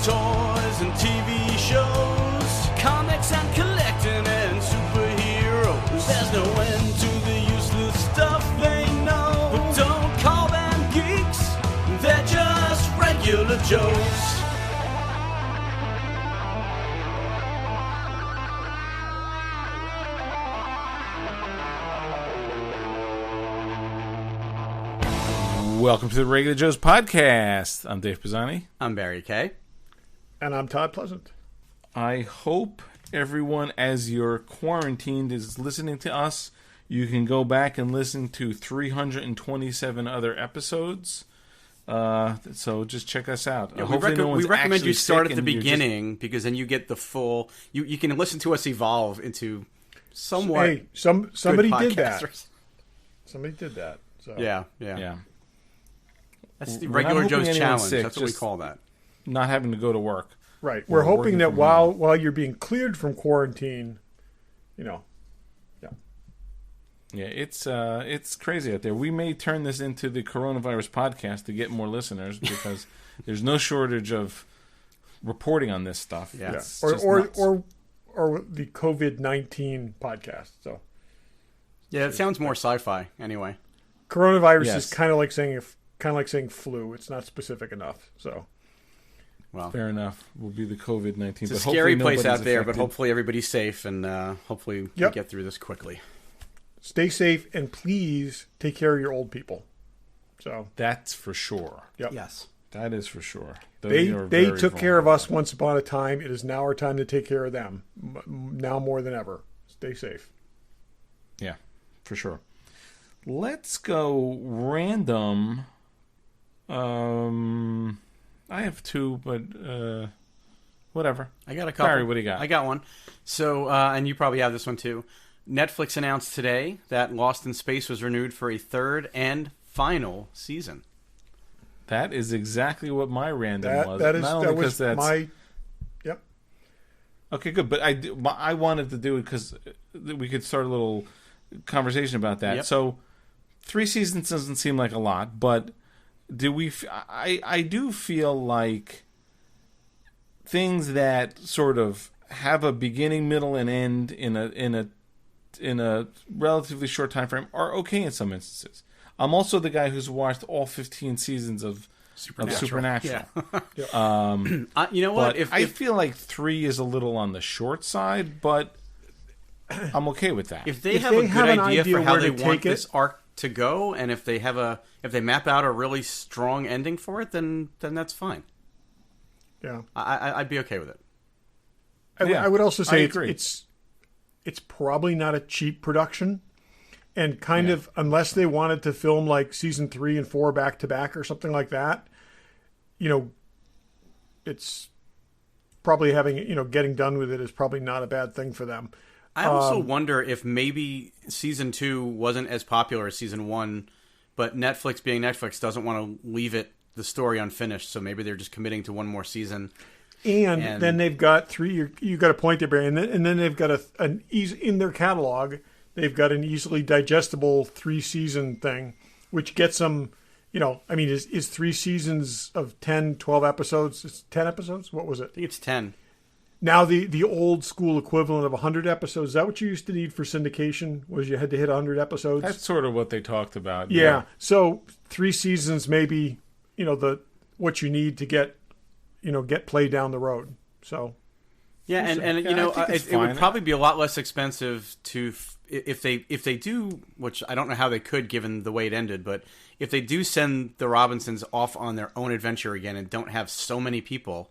toys and TV shows, comics and collecting and superheroes. There's no end to the useless stuff they know. But don't call them geeks, they're just regular Joes. Welcome to the Regular Joe's podcast. I'm Dave Pisani. I'm Barry Kay. And I'm Todd Pleasant. I hope everyone, as you're quarantined, is listening to us. You can go back and listen to 327 other episodes. So just check us out. Yeah, we recommend you start at the beginning because then you get the full. You can listen to us evolve into somewhat. Hey, somebody did that. Somebody did that. So. Yeah. That's the regular Joe's challenge. Sick, that's what we call that. Not having to go to work. Right. We're hoping that while you're being cleared from quarantine, Yeah, it's crazy out there. We may turn this into the coronavirus podcast to get more listeners because there's no shortage of reporting on this stuff. Yeah. Or the COVID-19 podcast. So. Yeah, it sounds more sci-fi anyway. Coronavirus is kind of like saying flu. It's not specific enough. So, well, fair enough. Will be the COVID-19. It's a scary place out there, but hopefully everybody's safe and hopefully we get through this quickly. Stay safe and please take care of your old people. So that's for sure. Yep. Yes, that is for sure. They took care of us once upon a time. It is now our time to take care of them. Now more than ever. Stay safe. Yeah, for sure. Let's go random. I have two, but whatever. I got a couple. Barry, what do you got? I got one. So, and you probably have this one too. Netflix announced today that Lost in Space was renewed for a third and final season. That is exactly what my random was. Yep. Okay, good. But I wanted to do it because we could start a little conversation about that. Yep. So 3 seasons doesn't seem like a lot, but I do feel like things that sort of have a beginning, middle, and end in a relatively short time frame are okay in some instances. I'm also the guy who's watched all 15 seasons of Supernatural. Yeah. You know what? I feel like 3 is a little on the short side, but I'm okay with that. If they have a good idea for how they want this arc to go, and if they map out a really strong ending for it, then that's fine. Yeah, I'd be okay with it. I would also say it's probably not a cheap production, and kind of unless they wanted to film like season 3 and 4 back to back or something like that, it's probably getting done with it is probably not a bad thing for them. I also wonder if maybe season 2 wasn't as popular as season 1, but Netflix being Netflix doesn't want to leave the story unfinished, so maybe they're just committing to one more season. And then they've got 3. You got a point there, Barry. And then they've got in their catalog, they've got an easily digestible 3-season thing, which gets them. Is 3 seasons of 10, 12 episodes? It's 10 episodes. What was it? I think it's 10. Now the old school equivalent of 100 episodes. Is that what you used to need for syndication? Was you had to hit 100 episodes? That's sort of what they talked about. Yeah. So 3 seasons, maybe what you need to get play down the road. So yeah, it would probably be a lot less expensive if they do, which I don't know how they could given the way it ended, but if they do send the Robinsons off on their own adventure again and don't have so many people,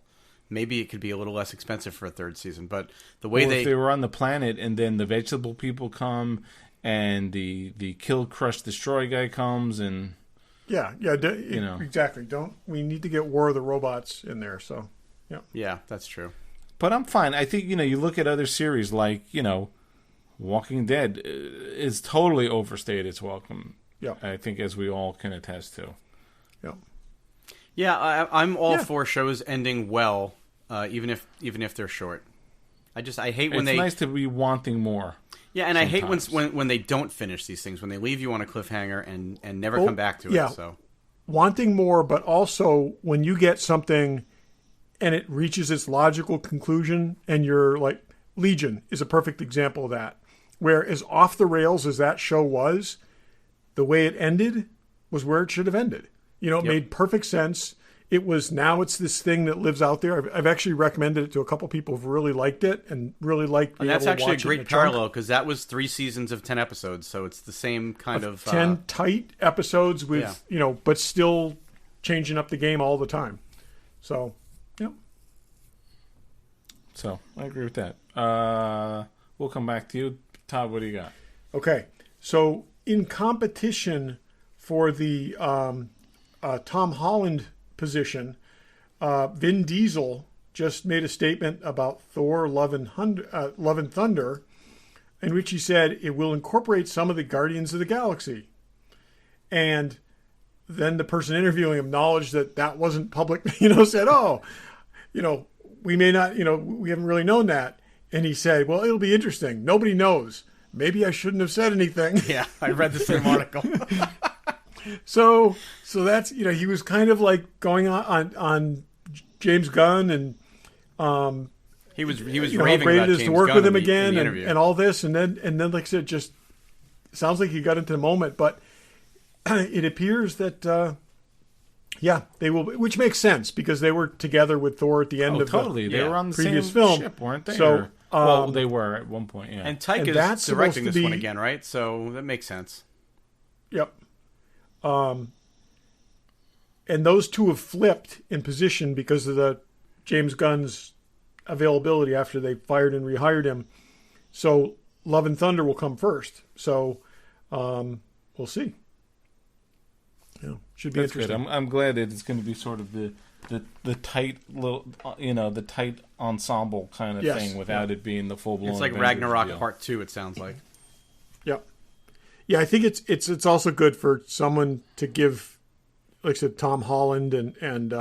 maybe it could be a little less expensive for a 3rd season. But the way if they were on the planet and then the vegetable people come and the kill, crush, destroy guy comes and exactly. We need to get War of the Robots in there. So yeah, that's true. But I'm fine. I think you look at other series like Walking Dead is totally overstayed its welcome. Yeah, I think as we all can attest to. Yeah. Yeah, I'm all for shows ending well, even if they're short. I hate when it's nice to be wanting more. Yeah, and sometimes. I hate when they don't finish these things, when they leave you on a cliffhanger and never come back to it. So wanting more, but also when you get something and it reaches its logical conclusion, and you're like, Legion is a perfect example of that, where as off the rails as that show was, the way it ended was where it should have ended. It made perfect sense. It's this thing that lives out there. I've actually recommended it to a couple people who've really liked it and really liked being able to watch it. That's actually a great parallel, because that was 3 seasons of 10 episodes, so it's the same kind of 10 tight episodes with but still changing up the game all the time. So, yeah. So I agree with that. We'll come back to you, Todd. What do you got? Okay, so in competition for the Tom Holland position, Vin Diesel just made a statement about Thor: Love and Thunder, in which he said it will incorporate some of the Guardians of the Galaxy. And then the person interviewing him acknowledged that wasn't public, said, we may not, we haven't really known that. And he said, well, it'll be interesting. Nobody knows. Maybe I shouldn't have said anything. Yeah, I read the same article. So that's, he was kind of like going on James Gunn, and he was raving how great about it is James to work Gunn with him in the again, interview. and all this, and then like I said, just sounds like he got into the moment, but it appears that they will, which makes sense because they were together with Thor at the end of They were on the previous same film, ship, weren't they? So well, they were at one point, yeah. And Taika's that's directing supposed this to one be- again, right? So that makes sense. Yep. And those two have flipped in position because of the James Gunn's availability after they fired and rehired him. So Love and Thunder will come first. So we'll see. Should be That's interesting. good. I'm glad that it's going to be sort of the tight little, the tight ensemble kind of thing without it being the full blown. It's like Ragnarok Part 2. It sounds like. Yep. Yeah, I think it's also good for someone to give, like I said, Tom Holland and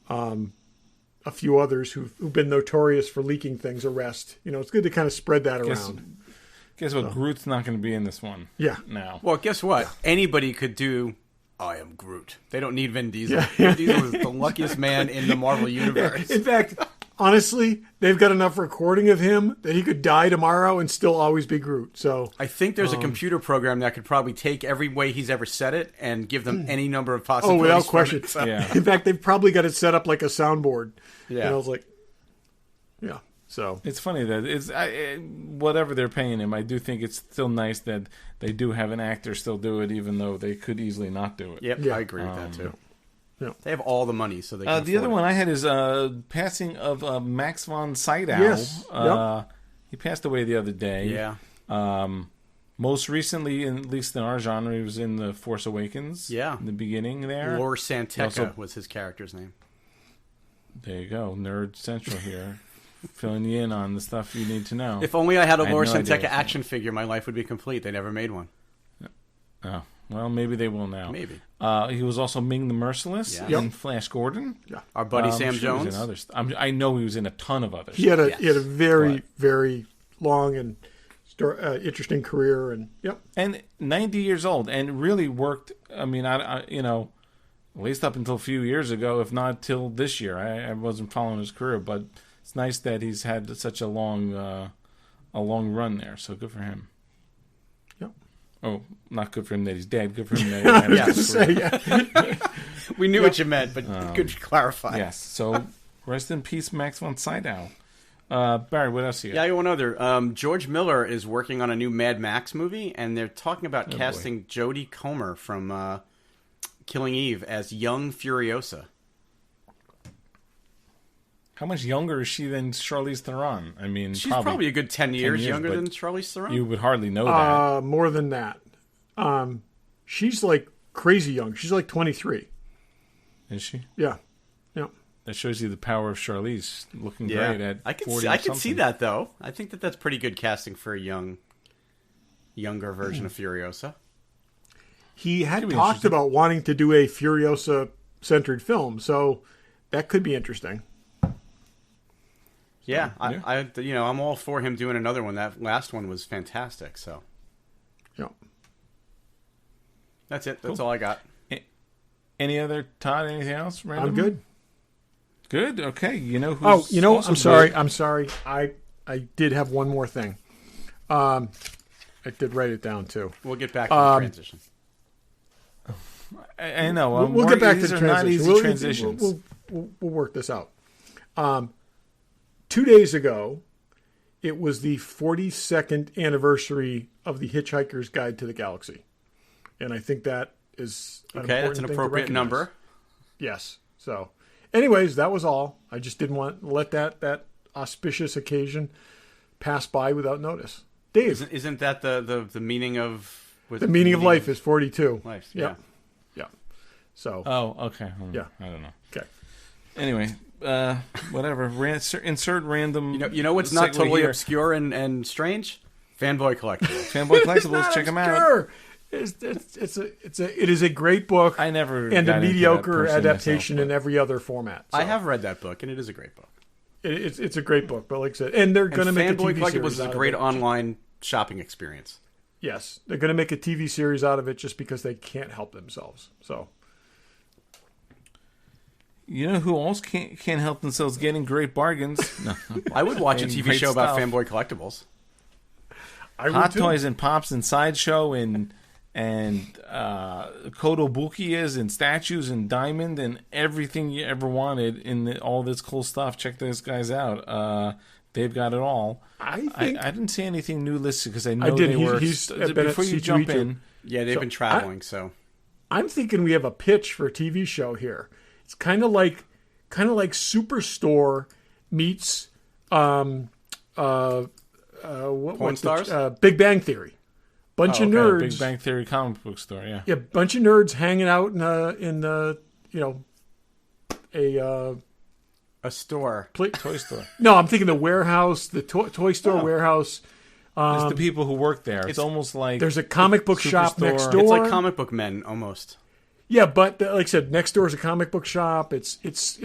a few others who've been notorious for leaking things a rest. It's good to kind of spread that around. Guess what? Groot's not going to be in this one. Yeah. Now. Well, guess what? Anybody could do I am Groot. They don't need Vin Diesel. Vin Diesel is the luckiest man in the Marvel universe. In fact, honestly, they've got enough recording of him that he could die tomorrow and still always be Groot. So I think there's a computer program that could probably take every way he's ever said it and give them any number of possibilities. without question. So. Yeah. In fact, they've probably got it set up like a soundboard. Yeah. I was like, yeah. So it's funny that whatever they're paying him. I do think it's still nice that they do have an actor still do it, even though they could easily not do it. Yep, Yeah. I agree with that too. Yeah. They have all the money, so they can The other afford one I had is passing of Max von Sydow. Yes. He passed away the other day. Yeah. Most recently, at least in our genre, he was in The Force Awakens. Yeah. In the beginning there. Lor Santeca Also- was his character's name. There you go. Nerd Central here. Filling you in on the stuff you need to know. If only I had a Lor no Santeca idea. action figure, my life would be complete. They never made one. Oh, well, maybe they will now. Maybe. He was also Ming the Merciless Yeah. in Flash Gordon. yeah. Our buddy I'm Sam sure he was Jones. in others. I know he was in a ton of others. He had a Yes. very, very long and interesting career, and And 90 years old, and really worked. I mean, I at least up until a few years ago, if not till this year. I wasn't following his career, but it's nice that he's had such a long run there. So good for him. Yep. Oh, not good for him that he's dead. Good for him that he had Yeah. a good career. We knew what you meant, but good to clarify. Yes. So rest in peace, Max von Sydow. Barry, what else you got? Yeah, I got one other. George Miller is working on a new Mad Max movie, and they're talking about casting Jodie Comer from Killing Eve as young Furiosa. How much younger is she than Charlize Theron? I mean, She's probably a good 10 years, younger but than Charlize Theron. You would hardly know that. more than that. She's like crazy young. She's like 23. Is she? Yeah. That shows you the power of Charlize looking Yeah, great at I can 40 see, or I can see something. that though. I think that's pretty good casting for a younger version of Furiosa. He had Could be talked interesting. about wanting to do a Furiosa-centered film, so that could be interesting. Yeah, Yeah. I'm all for him doing another one. That last one was fantastic. So Yeah. that's it. That's all I got. Any other, Todd, anything else? Random? I'm good. Good. Okay. You know who's I'm sorry. I'm sorry. I did have one more thing. I did write it down too. We'll get back to the transition. I know. We'll get back to the transition. Not easy transitions. We'll work this out. 2 days ago, it was the 42nd anniversary of the Hitchhiker's Guide to the Galaxy, and I think that is that's an appropriate number. Yes. So, anyways, that was all. I just didn't want to let that auspicious occasion pass by without notice. Dave, isn't that the meaning of the meaning of life is 42? Life, yeah. So. Oh, okay. Yeah. I don't know. Okay. Anyway, whatever. Insert random. You know what's not totally obscure and strange? Fanboy Collectibles. Fanboy Collectibles. Check them out. It is a great book. I never and a mediocre adaptation in every other format. So. I have read that book, and it is a great book. It's a great book, but like I said, and they're going to make a TV series. Fanboy Collectibles is a great online shopping experience. Yes, they're going to make a TV series out of it just because they can't help themselves. So. You know who else can't help themselves getting great bargains? No, I would watch a TV show about Fanboy Collectibles. Hot Toys and Pops and Sideshow and Kotobukias and statues and diamond and everything you ever wanted in all this cool stuff. Check those guys out. They've got it all. I didn't see anything new listed because I know they were. Before you jump in, yeah, they've been traveling. So I'm thinking we have a pitch for a TV show here. It's kind of like Superstore meets Porn Stars? Big Bang Theory. Bunch of nerds. Big Bang Theory comic book store. Yeah. Yeah, bunch of nerds hanging out in a store, toy store. No, I'm thinking the warehouse, the toy store warehouse. It's the people who work there. It's almost like there's a comic book shop next door. It's like Comic Book Men almost. Yeah, but like I said, next door is a comic book shop. It's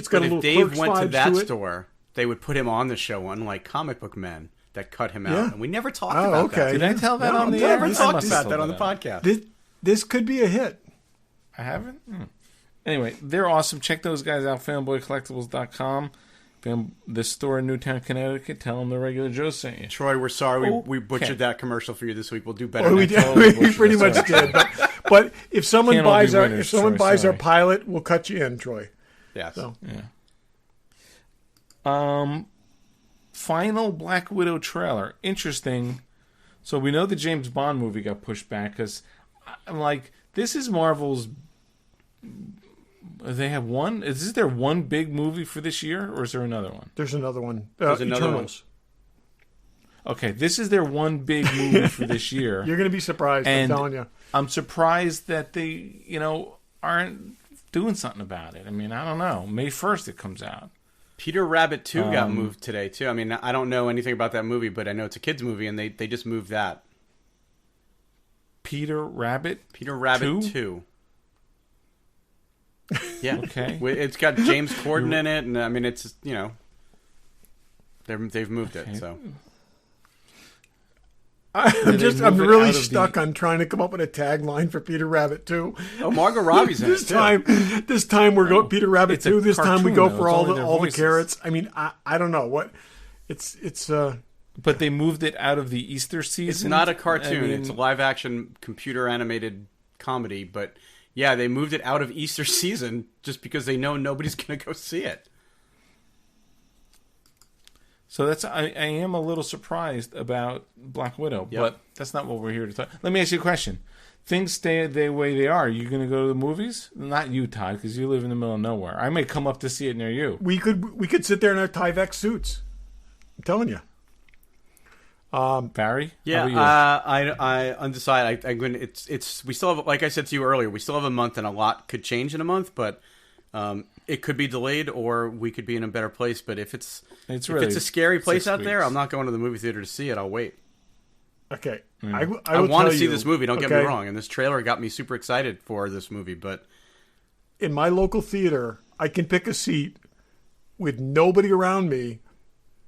got a little. If Dave went to that store, they would put him on the show, unlike Comic Book Men that cut him out, and we never talked about that. Did I tell that on the air? We never talked about that on the podcast. This could be a hit. I haven't. Anyway, they're awesome. Check those guys out. FanboyCollectibles.com. This store in Newtown, Connecticut. Tell them the regular Joe sent you. Troy, we're sorry we butchered that commercial for you this week. We'll do better. We pretty much did. But if someone buys our pilot, we'll cut you in, Troy. Yes. So. Yeah. Final Black Widow trailer. Interesting. So we know the James Bond movie got pushed back because I'm like, this is Marvel's. They have one. Is this their one big movie for this year, or is there another one? There's another one. There's another Eternals. One. Okay, this is their one big movie for this year. You're going to be surprised. I'm telling you. I'm surprised that they, aren't doing something about it. I mean, I don't know. May 1st it comes out. Peter Rabbit 2 got moved today too. I mean, I don't know anything about that movie, but I know it's a kids movie, and they just moved that. Peter Rabbit 2. Yeah. Okay. It's got James Corden in it, and I mean, it's they've moved it. So I'm really stuck on trying to come up with a tagline for Peter Rabbit 2. Oh, Margot Robbie's in it. This time we're going Peter Rabbit 2. This time we go for all the carrots. I mean, I don't know what it's. But they moved it out of the Easter season. It's not a cartoon. It's a live action computer animated comedy, but. Yeah, they moved it out of Easter season just because they know nobody's going to go see it. So I am a little surprised about Black Widow, but that's not what we're here to talk. Let me ask you a question. Things stay the way they are. You going to go to the movies? Not you, Todd, because you live in the middle of nowhere. I may come up to see it near you. We could sit there in our Tyvek suits. I'm telling you. Barry? Yeah, I undecided. We still have, like I said to you earlier, we still have a month, and a lot could change in a month. But it could be delayed, or we could be in a better place. But if it's a scary place out there, I'm not going to the movie theater to see it. I'll wait. Okay, I want to see this movie. Don't get me wrong, and this trailer got me super excited for this movie. But in my local theater, I can pick a seat with nobody around me.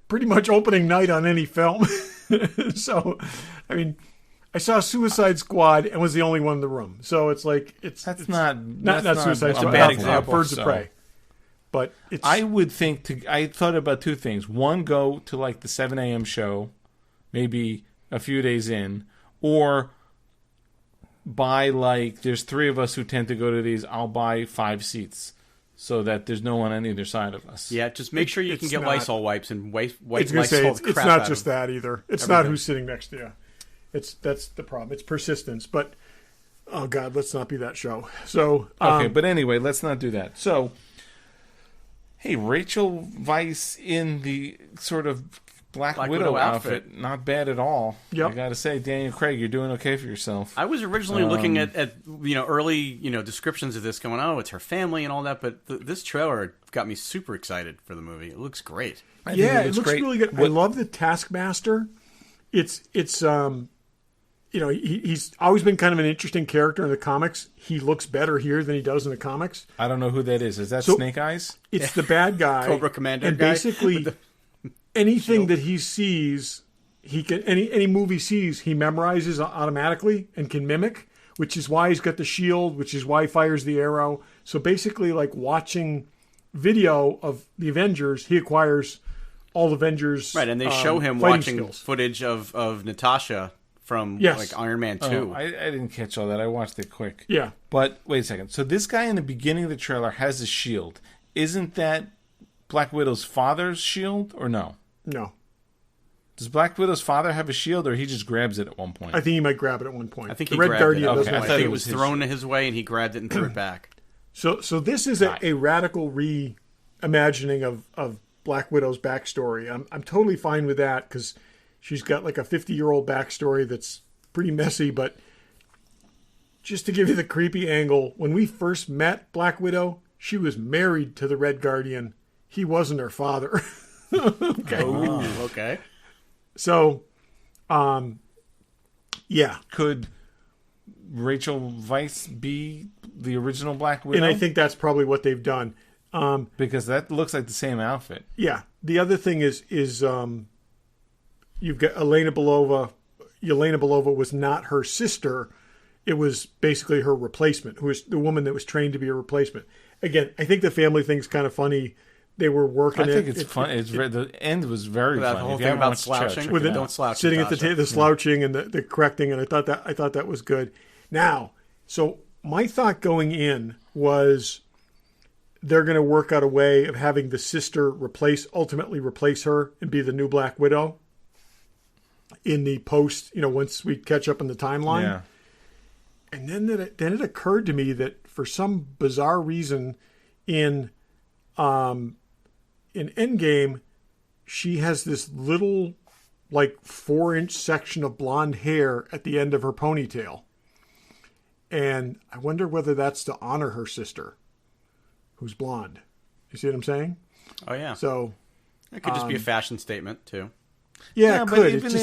Pretty much opening night on any film. So, I mean, I saw Suicide Squad and was the only one in the room. So it's like that's not Suicide Squad. Bad example. Birds of Prey. But it's... I would think I thought about two things. One, go to like the 7 a.m. show, maybe a few days in, or buy like, there's 3 of us who tend to go to these. I'll buy 5 seats so that there's no one on either side of us. Yeah, just make sure you can get Lysol wipes and wipe it's Lysol the crap it's not out just of that either. It's everything. not who's sitting next to you. That's the problem. It's persistence. But oh God, let's not be that show. So okay, but anyway, let's not do that. So, hey, Rachel Weisz in the sort of Black Widow outfit, not bad at all. Yep. I got to say, Daniel Craig, you're doing okay for yourself. I was originally looking at early descriptions of this, going, oh, it's her family and all that, but this trailer got me super excited for the movie. It looks great. It looks really good. I love the Taskmaster. It's he's always been kind of an interesting character in the comics. He looks better here than he does in the comics. I don't know who that is. Is that Snake Eyes? It's the bad guy, Cobra Commander and guy basically anything that he sees, he can any movie sees, he memorizes automatically and can mimic. Which is why he's got the shield. Which is why he fires the arrow. So basically, like watching video of the Avengers, he acquires all the Avengers. Right, and they show him watching footage of Natasha from like Iron Man 2. Oh, I didn't catch all that. I watched it quick. Yeah. But wait a second. So this guy in the beginning of the trailer has a shield. Isn't that Black Widow's father's shield or no? No. Does Black Widow's father have a shield, or he just grabs it at one point? I think he might grab it at one point. I think he Red grabbed Guardian it. doesn't I like thought it. it was thrown his way, and he grabbed it and threw it back. So this is a radical reimagining of Black Widow's backstory. I'm totally fine with that because she's got like a 50-year-old backstory that's pretty messy. But just to give you the creepy angle, when we first met Black Widow, she was married to the Red Guardian. He wasn't her father. Okay. Oh, okay. So, yeah. Could Rachel Weisz be the original Black Widow? And I think that's probably what they've done. Because that looks like the same outfit. Yeah. The other thing is you've got Elena Belova. Elena Belova was not her sister. It was basically her replacement, who was the woman that was trained to be a replacement. Again, I think the family thing's kind of funny. They were working. I think it's fun. The end was very funny. The whole thing about slouching, don't slouch. Sitting at the slouching and the correcting, and I thought that was good. Now, so my thought going in was they're going to work out a way of having the sister ultimately replace her and be the new Black Widow in the post. Once we catch up in the timeline. Yeah. And then it occurred to me that for some bizarre reason in Endgame, she has this little, like 4-inch section of blonde hair at the end of her ponytail. And I wonder whether that's to honor her sister, who's blonde. You see what I'm saying? Oh, yeah. So it could just be a fashion statement, too. Yeah, it could. But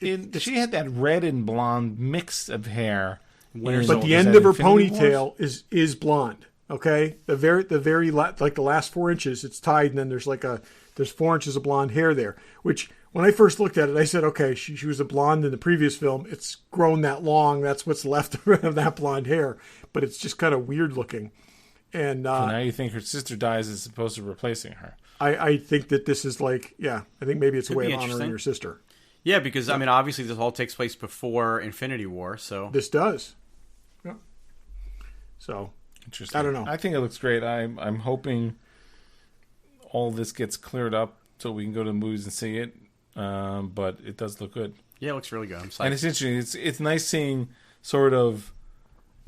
even she had that red and blonde mix of hair. But the end of her ponytail is blonde. Okay, the very like the last 4 inches, it's tied, and then there's 4 inches of blonde hair there. Which when I first looked at it, I said, okay, she was a blonde in the previous film. It's grown that long. That's what's left of that blonde hair. But it's just kind of weird looking. And so now you think her sister dies as opposed to replacing her? I think that this is I think maybe it's a way of honoring your sister. Yeah, because I mean, obviously, this all takes place before Infinity War, so this does. Yeah. So. Interesting. I don't know. I think it looks great. I'm hoping all this gets cleared up so we can go to the movies and see it. But it does look good. Yeah, it looks really good. I'm psyched. And it's interesting. It's nice seeing sort of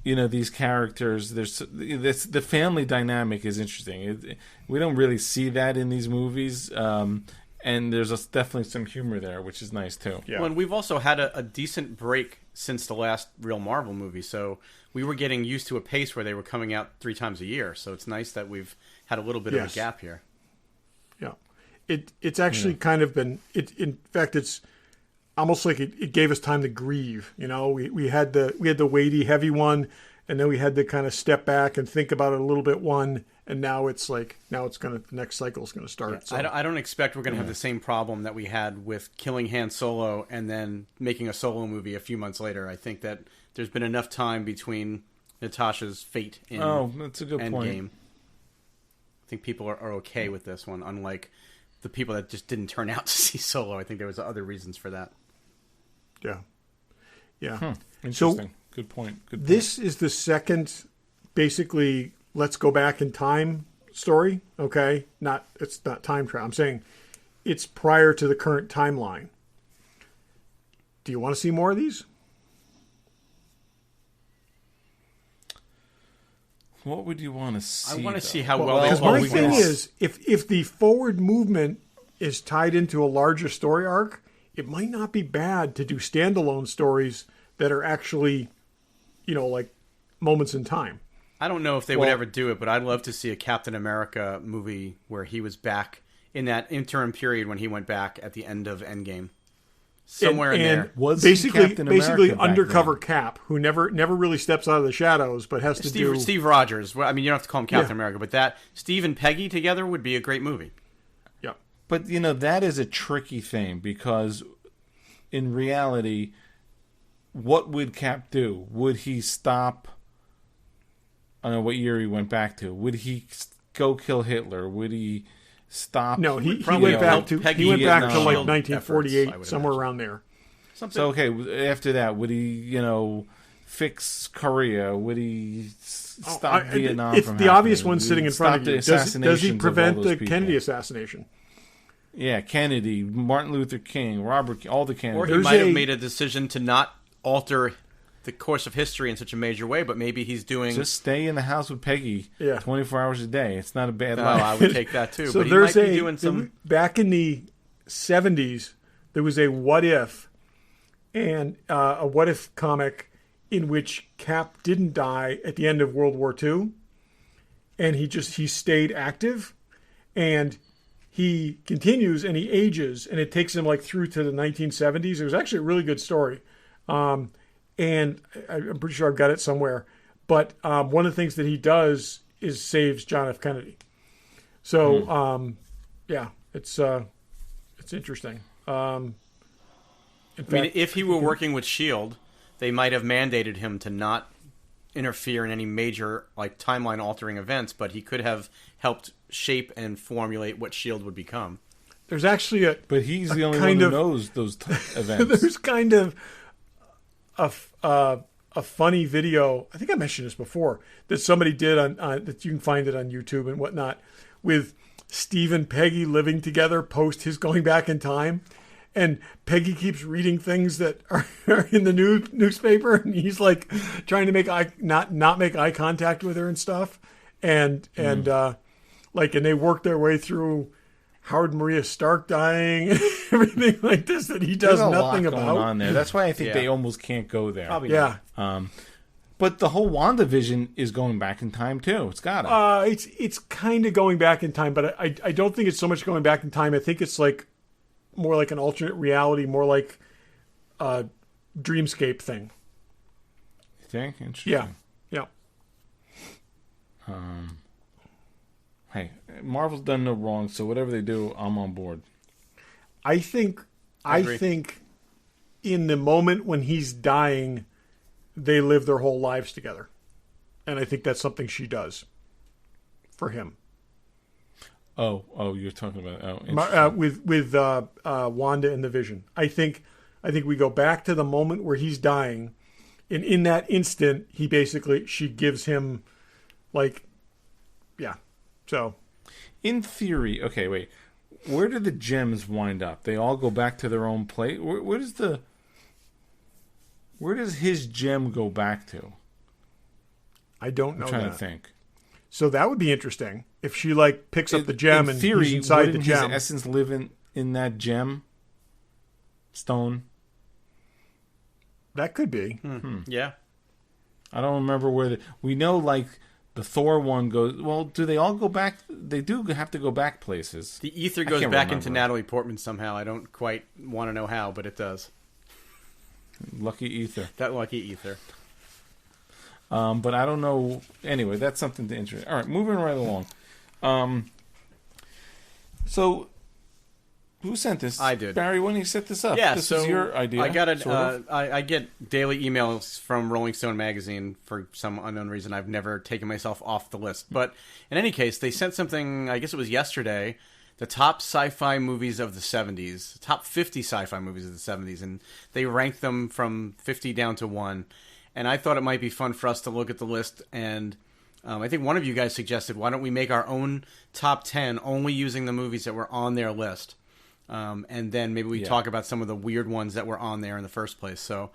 these characters. The family dynamic is interesting. We don't really see that in these movies. And there's definitely some humor there, which is nice too. Yeah. Well, and we've also had a decent break since the last real Marvel movie, so we were getting used to a pace where they were coming out 3 times a year. So it's nice that we've had a little bit of a gap here. Yeah, it's actually kind of been. In fact, it's almost like it gave us time to grieve. We had the weighty, heavy one, and then we had to kind of step back and think about it a little bit one. And now it's the next cycle is going to start. Yeah, so. I don't expect we're going to have the same problem that we had with killing Han Solo and then making a Solo movie a few months later. I think that there's been enough time between Natasha's fate in that's a good point. I think people are okay with this one, unlike the people that just didn't turn out to see Solo. I think there was other reasons for that. Yeah. Interesting. So, Good point. This is the second, basically, let's go back in time story. Okay, it's not time travel. I'm saying it's prior to the current timeline. Do you want to see more of these? What would you want to see? I want to though? see how well they. Because my thing is, if the forward movement is tied into a larger story arc, it might not be bad to do standalone stories that are actually, like moments in time. I don't know if they would ever do it, but I'd love to see a Captain America movie where he was back in that interim period when he went back at the end of Endgame. Somewhere in there. Was basically undercover Cap, who never really steps out of the shadows, but has to do... Steve Rogers. Well, I mean, you don't have to call him Captain America, but that Steve and Peggy together would be a great movie. Yeah. But, that is a tricky thing, because in reality, what would Cap do? Would he stop... I don't know what year he went back to. Would he go kill Hitler? Would he stop? No, he went back to like 1948, efforts, somewhere around there. Something. So okay, after that, would he fix Korea? Would he stop Vietnam? It's the obvious one sitting in front of you. Does he prevent the Kennedy assassination? Yeah, Kennedy, Martin Luther King, Robert, all the Kennedys. Or he might have made a decision to not alter the course of history in such a major way, but maybe he's doing... Just stay in the house with Peggy 24 hours a day. It's not a bad life. I would take that too. So but he might be doing some... Back in the 70s, there was a What If, and a What If comic in which Cap didn't die at the end of World War II, and he stayed active, and he continues and he ages, and it takes him through to the 1970s. It was actually a really good story. And I'm pretty sure I've got it somewhere. But one of the things that he does is saves John F. Kennedy. So, it's interesting. If he were working with S.H.I.E.L.D., they might have mandated him to not interfere in any major timeline-altering events, but he could have helped shape and formulate what S.H.I.E.L.D. would become. There's actually But he's the only one who knows those events. There's kind of a funny video. I think I mentioned this before, that somebody did on that you can find it on YouTube and whatnot, with Steve and Peggy living together post his going back in time, and Peggy keeps reading things that are in the newspaper, and he's trying to not make eye contact with her and stuff, and they work their way through Howard Maria Stark dying, everything like this that he does nothing about. Going on there. That's why I think they almost can't go there. Probably not. But the whole WandaVision is going back in time too. It's got to. It's kind of going back in time, but I don't think it's so much going back in time. I think it's more like an alternate reality, more like a dreamscape thing. You think? Interesting. Yeah. Hey, Marvel's done no wrong, so whatever they do, I'm on board. I think in the moment when he's dying, they live their whole lives together. And I think that's something she does for him. Oh, you're talking about with Wanda and the Vision. I think we go back to the moment where he's dying, and in that instant, she gives him So, in theory, okay, wait. Where do the gems wind up? They all go back to their own place. Where does his gem go back to? I don't know. I'm trying to think. So that would be interesting if she picks up the gem and theory, he's inside the gem. His essence live in that gem stone? That could be. Yeah. I don't remember where we know the Thor one goes... Well, do they all go back? They do have to go back places. The ether goes back into Natalie Portman somehow. I don't quite want to know how, but it does. Lucky ether. That lucky ether. But I don't know... Anyway, that's something to interest. All right, moving right along. So Who sent this? I did. Barry, when you set this up? Yeah, this so is your idea. I got sort of. I get daily emails from Rolling Stone magazine for some unknown reason. I've never taken myself off the list, but in any case, they sent something. I guess it was yesterday. The top sci-fi movies of the 70s, top 50 sci-fi movies of the 70s, and they ranked them from 50 down to 1. And I thought it might be fun for us to look at the list, and I think one of you guys suggested, why don't we make our own top 10 only using the movies that were on their list? And then maybe we talk about some of the weird ones that were on there in the first place. So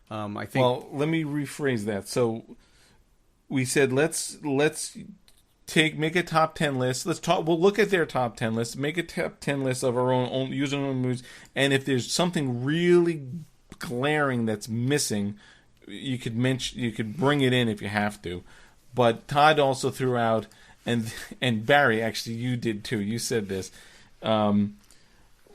I think... Well, let me rephrase that. So we said let's make a top 10 list. We'll look at their top 10 list, make a top 10 list of our own using our own movies, and if there's something really glaring that's missing, you could bring it in if you have to. But Todd also threw out, and Barry, actually you did too. You said this.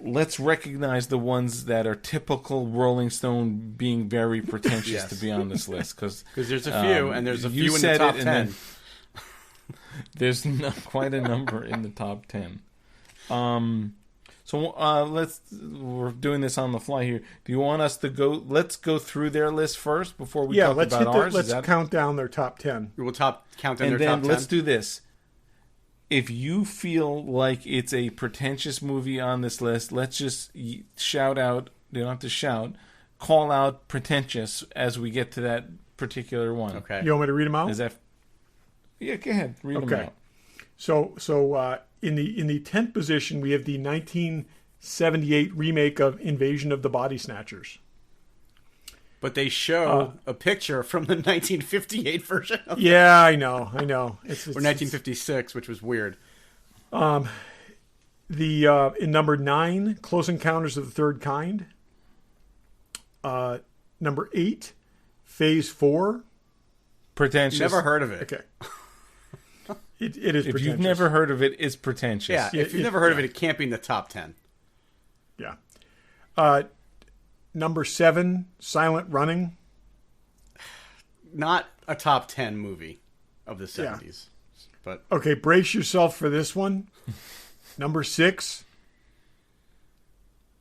Let's recognize the ones that are typical Rolling Stone being very pretentious to be on this list, because there's a few, and there's a few in the top 10. There's quite a number in the top 10. So we're doing this on the fly here. Do you want us to go? Let's go through their list first before we talk about ours. Let's count down their top 10. We'll count down their top 10. And then let's do this. If you feel like it's a pretentious movie on this list, let's just shout out. You don't have to shout. Call out pretentious as we get to that particular one. Okay. You want me to read them out? Is that? Yeah, go ahead. Read them out. So in the 10th position, we have the 1978 remake of Invasion of the Body Snatchers. But they show a picture from the 1958 version. Yeah, I know. It's or 1956, which was weird. In number 9, Close Encounters of the Third Kind. Number 8, Phase 4. Pretentious. Never heard of it. Okay. It is if pretentious. you've never heard of it, it's pretentious. Yeah, if you've never heard of it, it can't be in the top 10. Yeah. Number 7, Silent Running. Not a top 10 movie of the 70s. Yeah. But okay, brace yourself for this one. Number 6.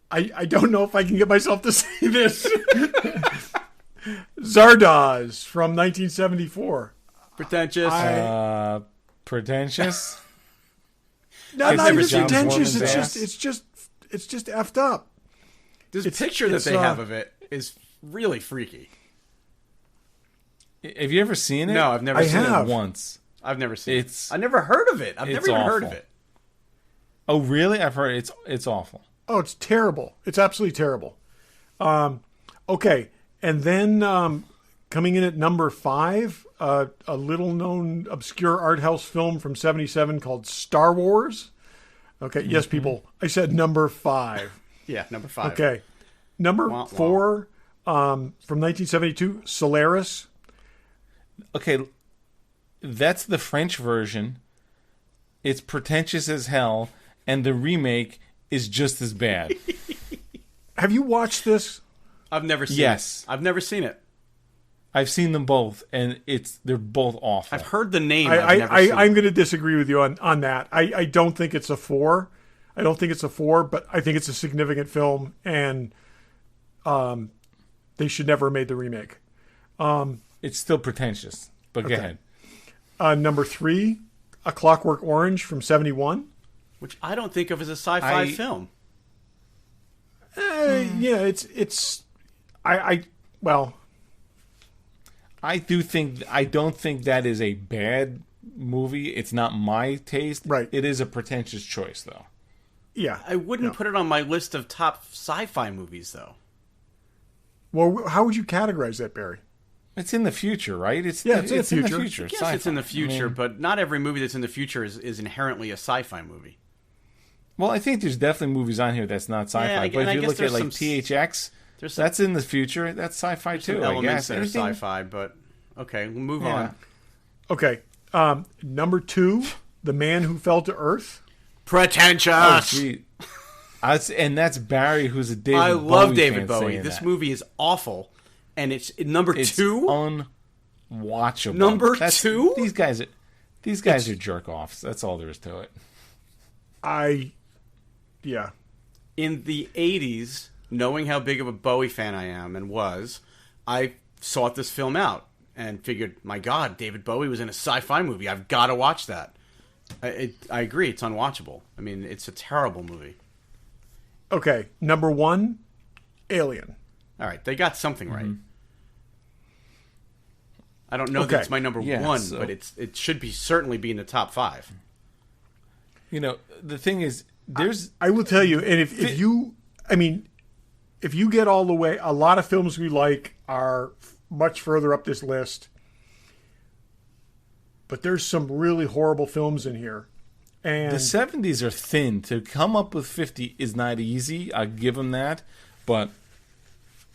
I don't know if I can get myself to say this. Zardoz from 1974. Pretentious. Pretentious. No, not even pretentious. It's just effed up. This picture that they have of it is really freaky. Have you ever seen it? No, I've never seen it once. I've never seen it. I've never heard of it. I've never even heard of it. Oh, really? I've heard it's awful. Oh, it's terrible. It's absolutely terrible. Okay, and then coming in at number 5, a little-known obscure art house film from '77 called Star Wars. Okay, yes, people. I said number 5. Yeah, number 5. Okay. Number 4, from 1972, Solaris. Okay, that's the French version. It's pretentious as hell, and the remake is just as bad. Have you watched this? I've never seen it. I've never seen it. I've seen them both, and they're both awful. I've heard the name. I'm going to disagree with you on that. I don't think it's a 4. I don't think it's a 4, but I think it's a significant film, and they should never have made the remake. It's still pretentious, but go ahead. Number 3, A Clockwork Orange from '71. Which I don't think of as a sci-fi film. Yeah, it's. I don't think that is a bad movie. It's not my taste. Right. It is a pretentious choice, though. Yeah. I wouldn't put it on my list of top sci-fi movies, though. Well, how would you categorize that, Barry? It's in the future, right? It's in the future. Yes, it's in the future, but not every movie that's in the future is inherently a sci-fi movie. Well, I think there's definitely movies on here that's not sci-fi. But if you look at like THX, that's in the future. That's sci-fi too. I guess that are sci-fi, but okay, we'll move on. Okay, number 2, The Man Who Fell to Earth. Pretentious. Oh, gee. And that's Barry, who's a David Bowie fan. I love David Bowie. This movie is awful, and it's number 2. Unwatchable. Number 2. These guys are jerk offs. That's all there is to it. Yeah. in the 80s, knowing how big of a Bowie fan I am and was, I sought this film out and figured, my God, David Bowie was in a sci-fi movie. I've got to watch that. I agree, it's unwatchable. I mean, it's a terrible movie. Okay, number 1, Alien. All right, they got something right. I don't know that it's my number 1, so, but it should certainly be in the top 5. You know, the thing is, I will tell you, and if you get all the way, a lot of films we like are much further up this list. But there's some really horrible films in here. And the 70s are thin. To come up with 50 is not easy. I give them that. But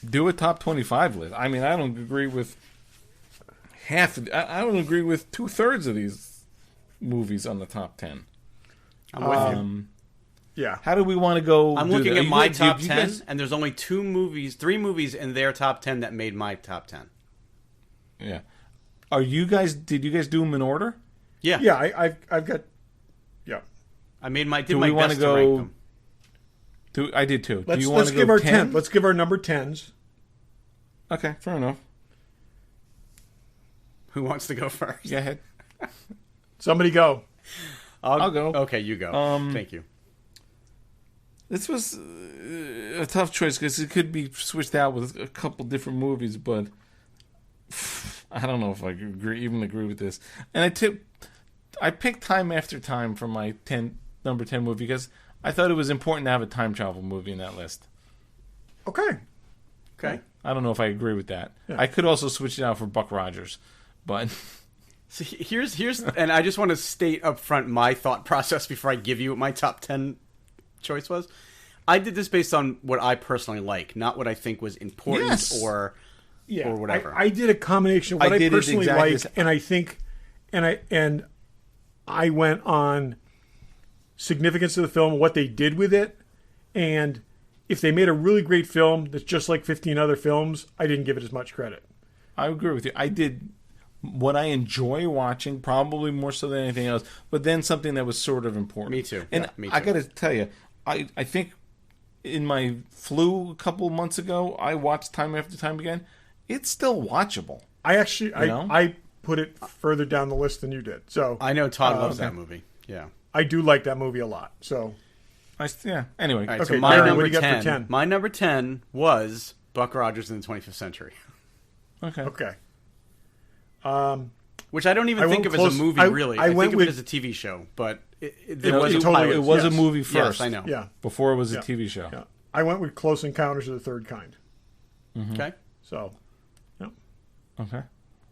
do a top 25 list. I mean, I don't agree with I don't agree with 2/3 of these movies on the top 10. I'm with you. Yeah. How do we want to go? I'm looking at my top 10, and there's only 3 movies in their top 10 that made my top 10. Yeah. Did you guys do them in order? Yeah. Yeah, I've got. Yeah. I did my best to rank them. I did too. Let's give our 10? Let's give our number 10s. Okay, fair enough. Who wants to go first? Go ahead. Somebody go. I'll go. Okay, you go. Thank you. This was a tough choice because it could be switched out with a couple different movies, but I don't know if I even agree with this. And I picked Time After Time for my number 10 movie because I thought it was important to have a time travel movie in that list. Okay. I don't know if I agree with that. Yeah. I could also switch it out for Buck Rogers, but see, here's and I just want to state up front my thought process before I give you what my top 10 choice was. I did this based on what I personally like, not what I think was important or whatever. I did a combination of what I personally like, and I think, and I went on significance of the film, what they did with it, and if they made a really great film that's just like 15 other films, I didn't give it as much credit. I agree with you. I did what I enjoy watching, probably more so than anything else, but then something that was sort of important. Me too. And me too. I got to tell you, I think in my flu a couple of months ago, I watched Time After Time again. It's still watchable. I put it further down the list than you did. So I know Todd loves that movie. Yeah, I do like that movie a lot. So Anyway, right, so my number 10. My number 10 was Buck Rogers in the 25th Century. Okay. Which I don't even think of as a movie, really. I think of it as a TV show, but it was a movie first. Yes, I know. Yeah. Before it was a TV show. Yeah. I went with Close Encounters of the Third Kind. Mm-hmm. Okay. So, yeah. Okay.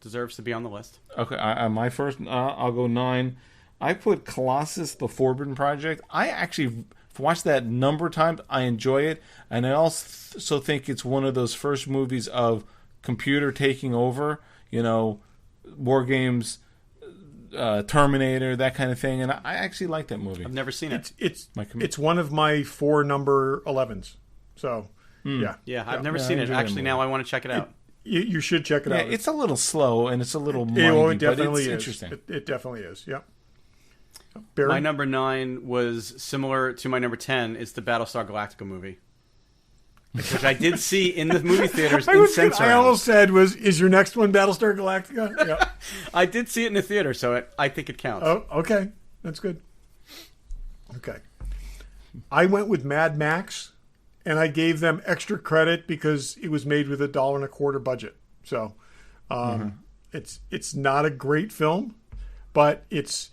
Deserves to be on the list. Okay. My first, I'll go 9. I put Colossus, The Forbidden Project. I actually watched that a number of times. I enjoy it. And I also think it's one of those first movies of computer taking over, war games, Terminator, that kind of thing. And I actually like that movie. I've never seen it. It's one of my 4 number 11s. So, yeah. Yeah, I've never seen it. Actually, now I want to check it out. You should check it out. It's a little slow and it's a little mindy, it definitely but it's is. interesting. It definitely is, yeah. Barry? My number 9 was similar to my number 10. It's the Battlestar Galactica movie. Which I did see in the movie theaters in Sense I almost said, is your next one Battlestar Galactica? Yeah. I did see it in the theater, so I think it counts. Oh, okay. That's good. Okay. I went with Mad Max, and I gave them extra credit because it was made with $1.25 budget. So it's not a great film, but it's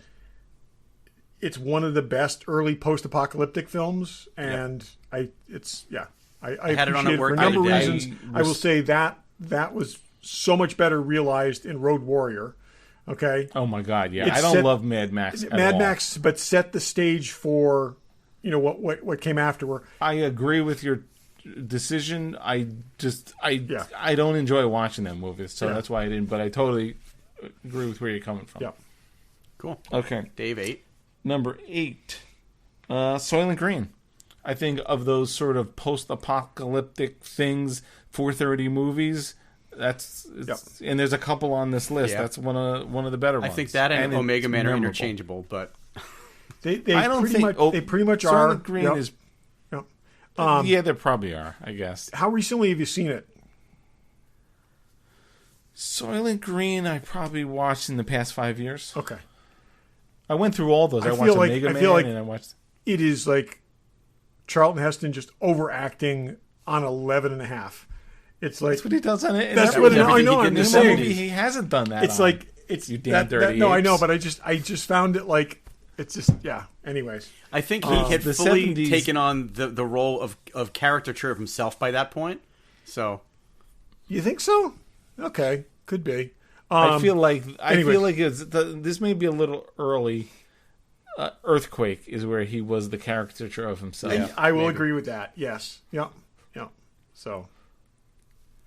one of the best early post-apocalyptic films, and I had it on at work for a number of reasons. I will say that was so much better realized in Road Warrior. Okay. Oh my God! Yeah, I don't love Mad Max. Max, but set the stage for what came afterward. I agree with your decision. I don't enjoy watching that movie, so that's why I didn't. But I totally agree with where you're coming from. Yeah. Cool. Okay. Dave, 8. Number 8, Soylent Green. I think of those sort of post-apocalyptic things, 4:30 movies. And there's a couple on this list. Yeah. That's one of the better ones. I think that and Omega Man are interchangeable, but they pretty much are. Soylent Green is. Yeah, there probably are, I guess. How recently have you seen it? Soylent Green, I probably watched in the past 5 years. Okay. I went through all those. I watched Omega Man, and I watched... It is like Charlton Heston just overacting on 11 and a half. It's like... That's what he does on it. That's what I know. I'm just saying. He hasn't done that. It's like... It's you damn dirty apes. No, I know, but I just found it like... It's just... Yeah. Anyways. I think he had fully taken on the role of caricature of himself by that point. So... You think so? Okay. Could be. I feel like this may be a little early. Earthquake is where he was the caricature of himself. Yeah, I will agree with that. Yes. Yep. So.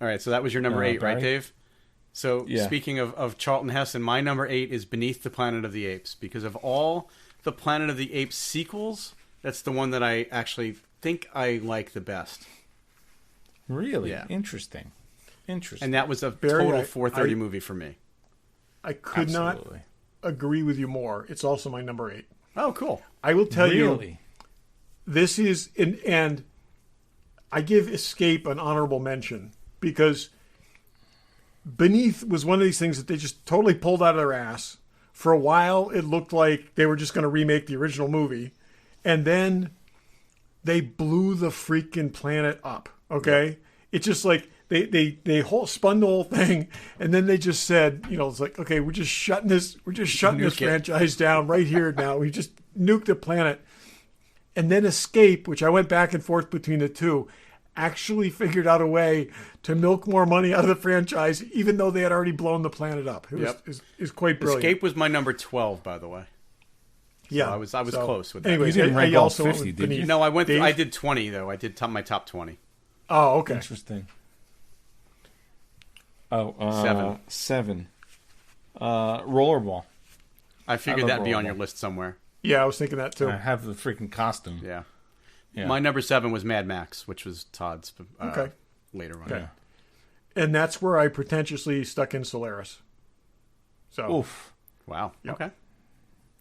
All right. So that was your number 8, right, Dave? So speaking of Charlton Heston, my number 8 is Beneath the Planet of the Apes, because of all the Planet of the Apes sequels, that's the one that I actually think I like the best. Really? Yeah. Interesting. And that was a total 4:30 movie for me. I could not agree with you more. It's also my number 8. Oh, cool. I will tell you, this is, and I give Escape an honorable mention, because Beneath was one of these things that they just totally pulled out of their ass. For a while, it looked like they were just going to remake the original movie. And then they blew the freaking planet up, okay? Yep. It's just like... They spun the whole thing, and then they just said, it's like, okay, we're just shutting this franchise down right here now. We just nuked the planet. And then Escape, which I went back and forth between the two, actually figured out a way to milk more money out of the franchise, even though they had already blown the planet up. It was quite brilliant. Escape was my number 12, by the way. Yeah, so I was close with that. Anyways, you didn't rank all 50, did you? No, I did 20 though. I did my top 20. Oh, okay, interesting. Oh, 7. Rollerball. I figured that'd be on your list somewhere. Yeah, I was thinking that too. I have the freaking costume. Yeah. My number 7 was Mad Max, which was Todd's later on. Okay. And that's where I pretentiously stuck in Solaris. So. Oof. Wow. Yep. Okay.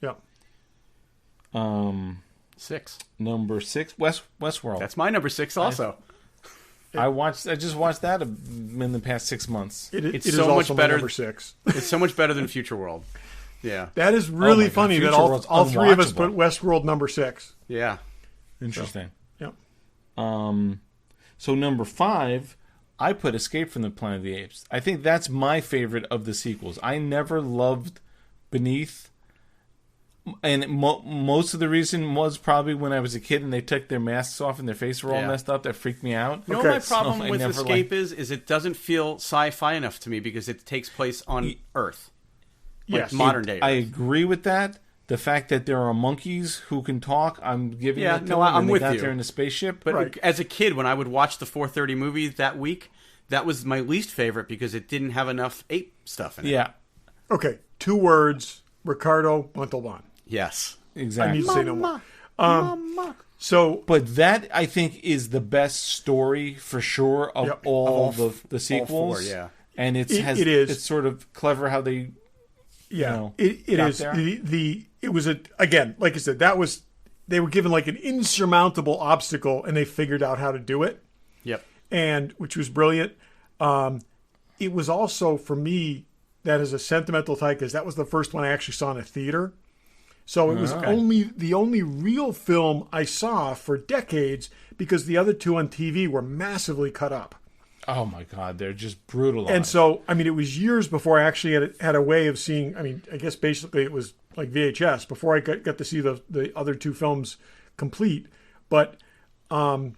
Yep. 6. Number 6, Westworld. That's my number 6 also. I just watched that in the past 6 months. It is so much better. Number 6. It's so much better than Future World. Yeah, that is really funny that all three of us put Westworld number 6. Yeah, interesting. So, yep. So number 5, I put Escape from the Planet of the Apes. I think that's my favorite of the sequels. I never loved Beneath. And most of the reason was probably when I was a kid and they took their masks off and their faces were all messed up. That freaked me out. You know what my problem with Escape is it doesn't feel sci-fi enough to me because it takes place on Earth. Yes. Modern day Earth. I agree with that. The fact that there are monkeys who can talk, I'm giving that to them. I'm with you. They got there in a spaceship. But as a kid, when I would watch the 4:30 movie that week, that was my least favorite because it didn't have enough ape stuff in it. Yeah. Okay, 2 words, Ricardo Montalban. Yes, exactly. I need to say no more. Mama. So, but that I think is the best story for sure of all the sequels. All 4, yeah, and it is. It's sort of clever how they. It is. There. It was again, like I said, they were given like an insurmountable obstacle, and they figured out how to do it. Yep, and which was brilliant. It was also for me that is a sentimental tie because that was the first one I actually saw in a theater. So it was the only real film I saw for decades because the other 2 on TV were massively cut up. Oh my God, they're just brutal. And so, I mean, it was years before I actually had a way of seeing. I mean, I guess basically it was like VHS before I got to see the other 2 films complete. But I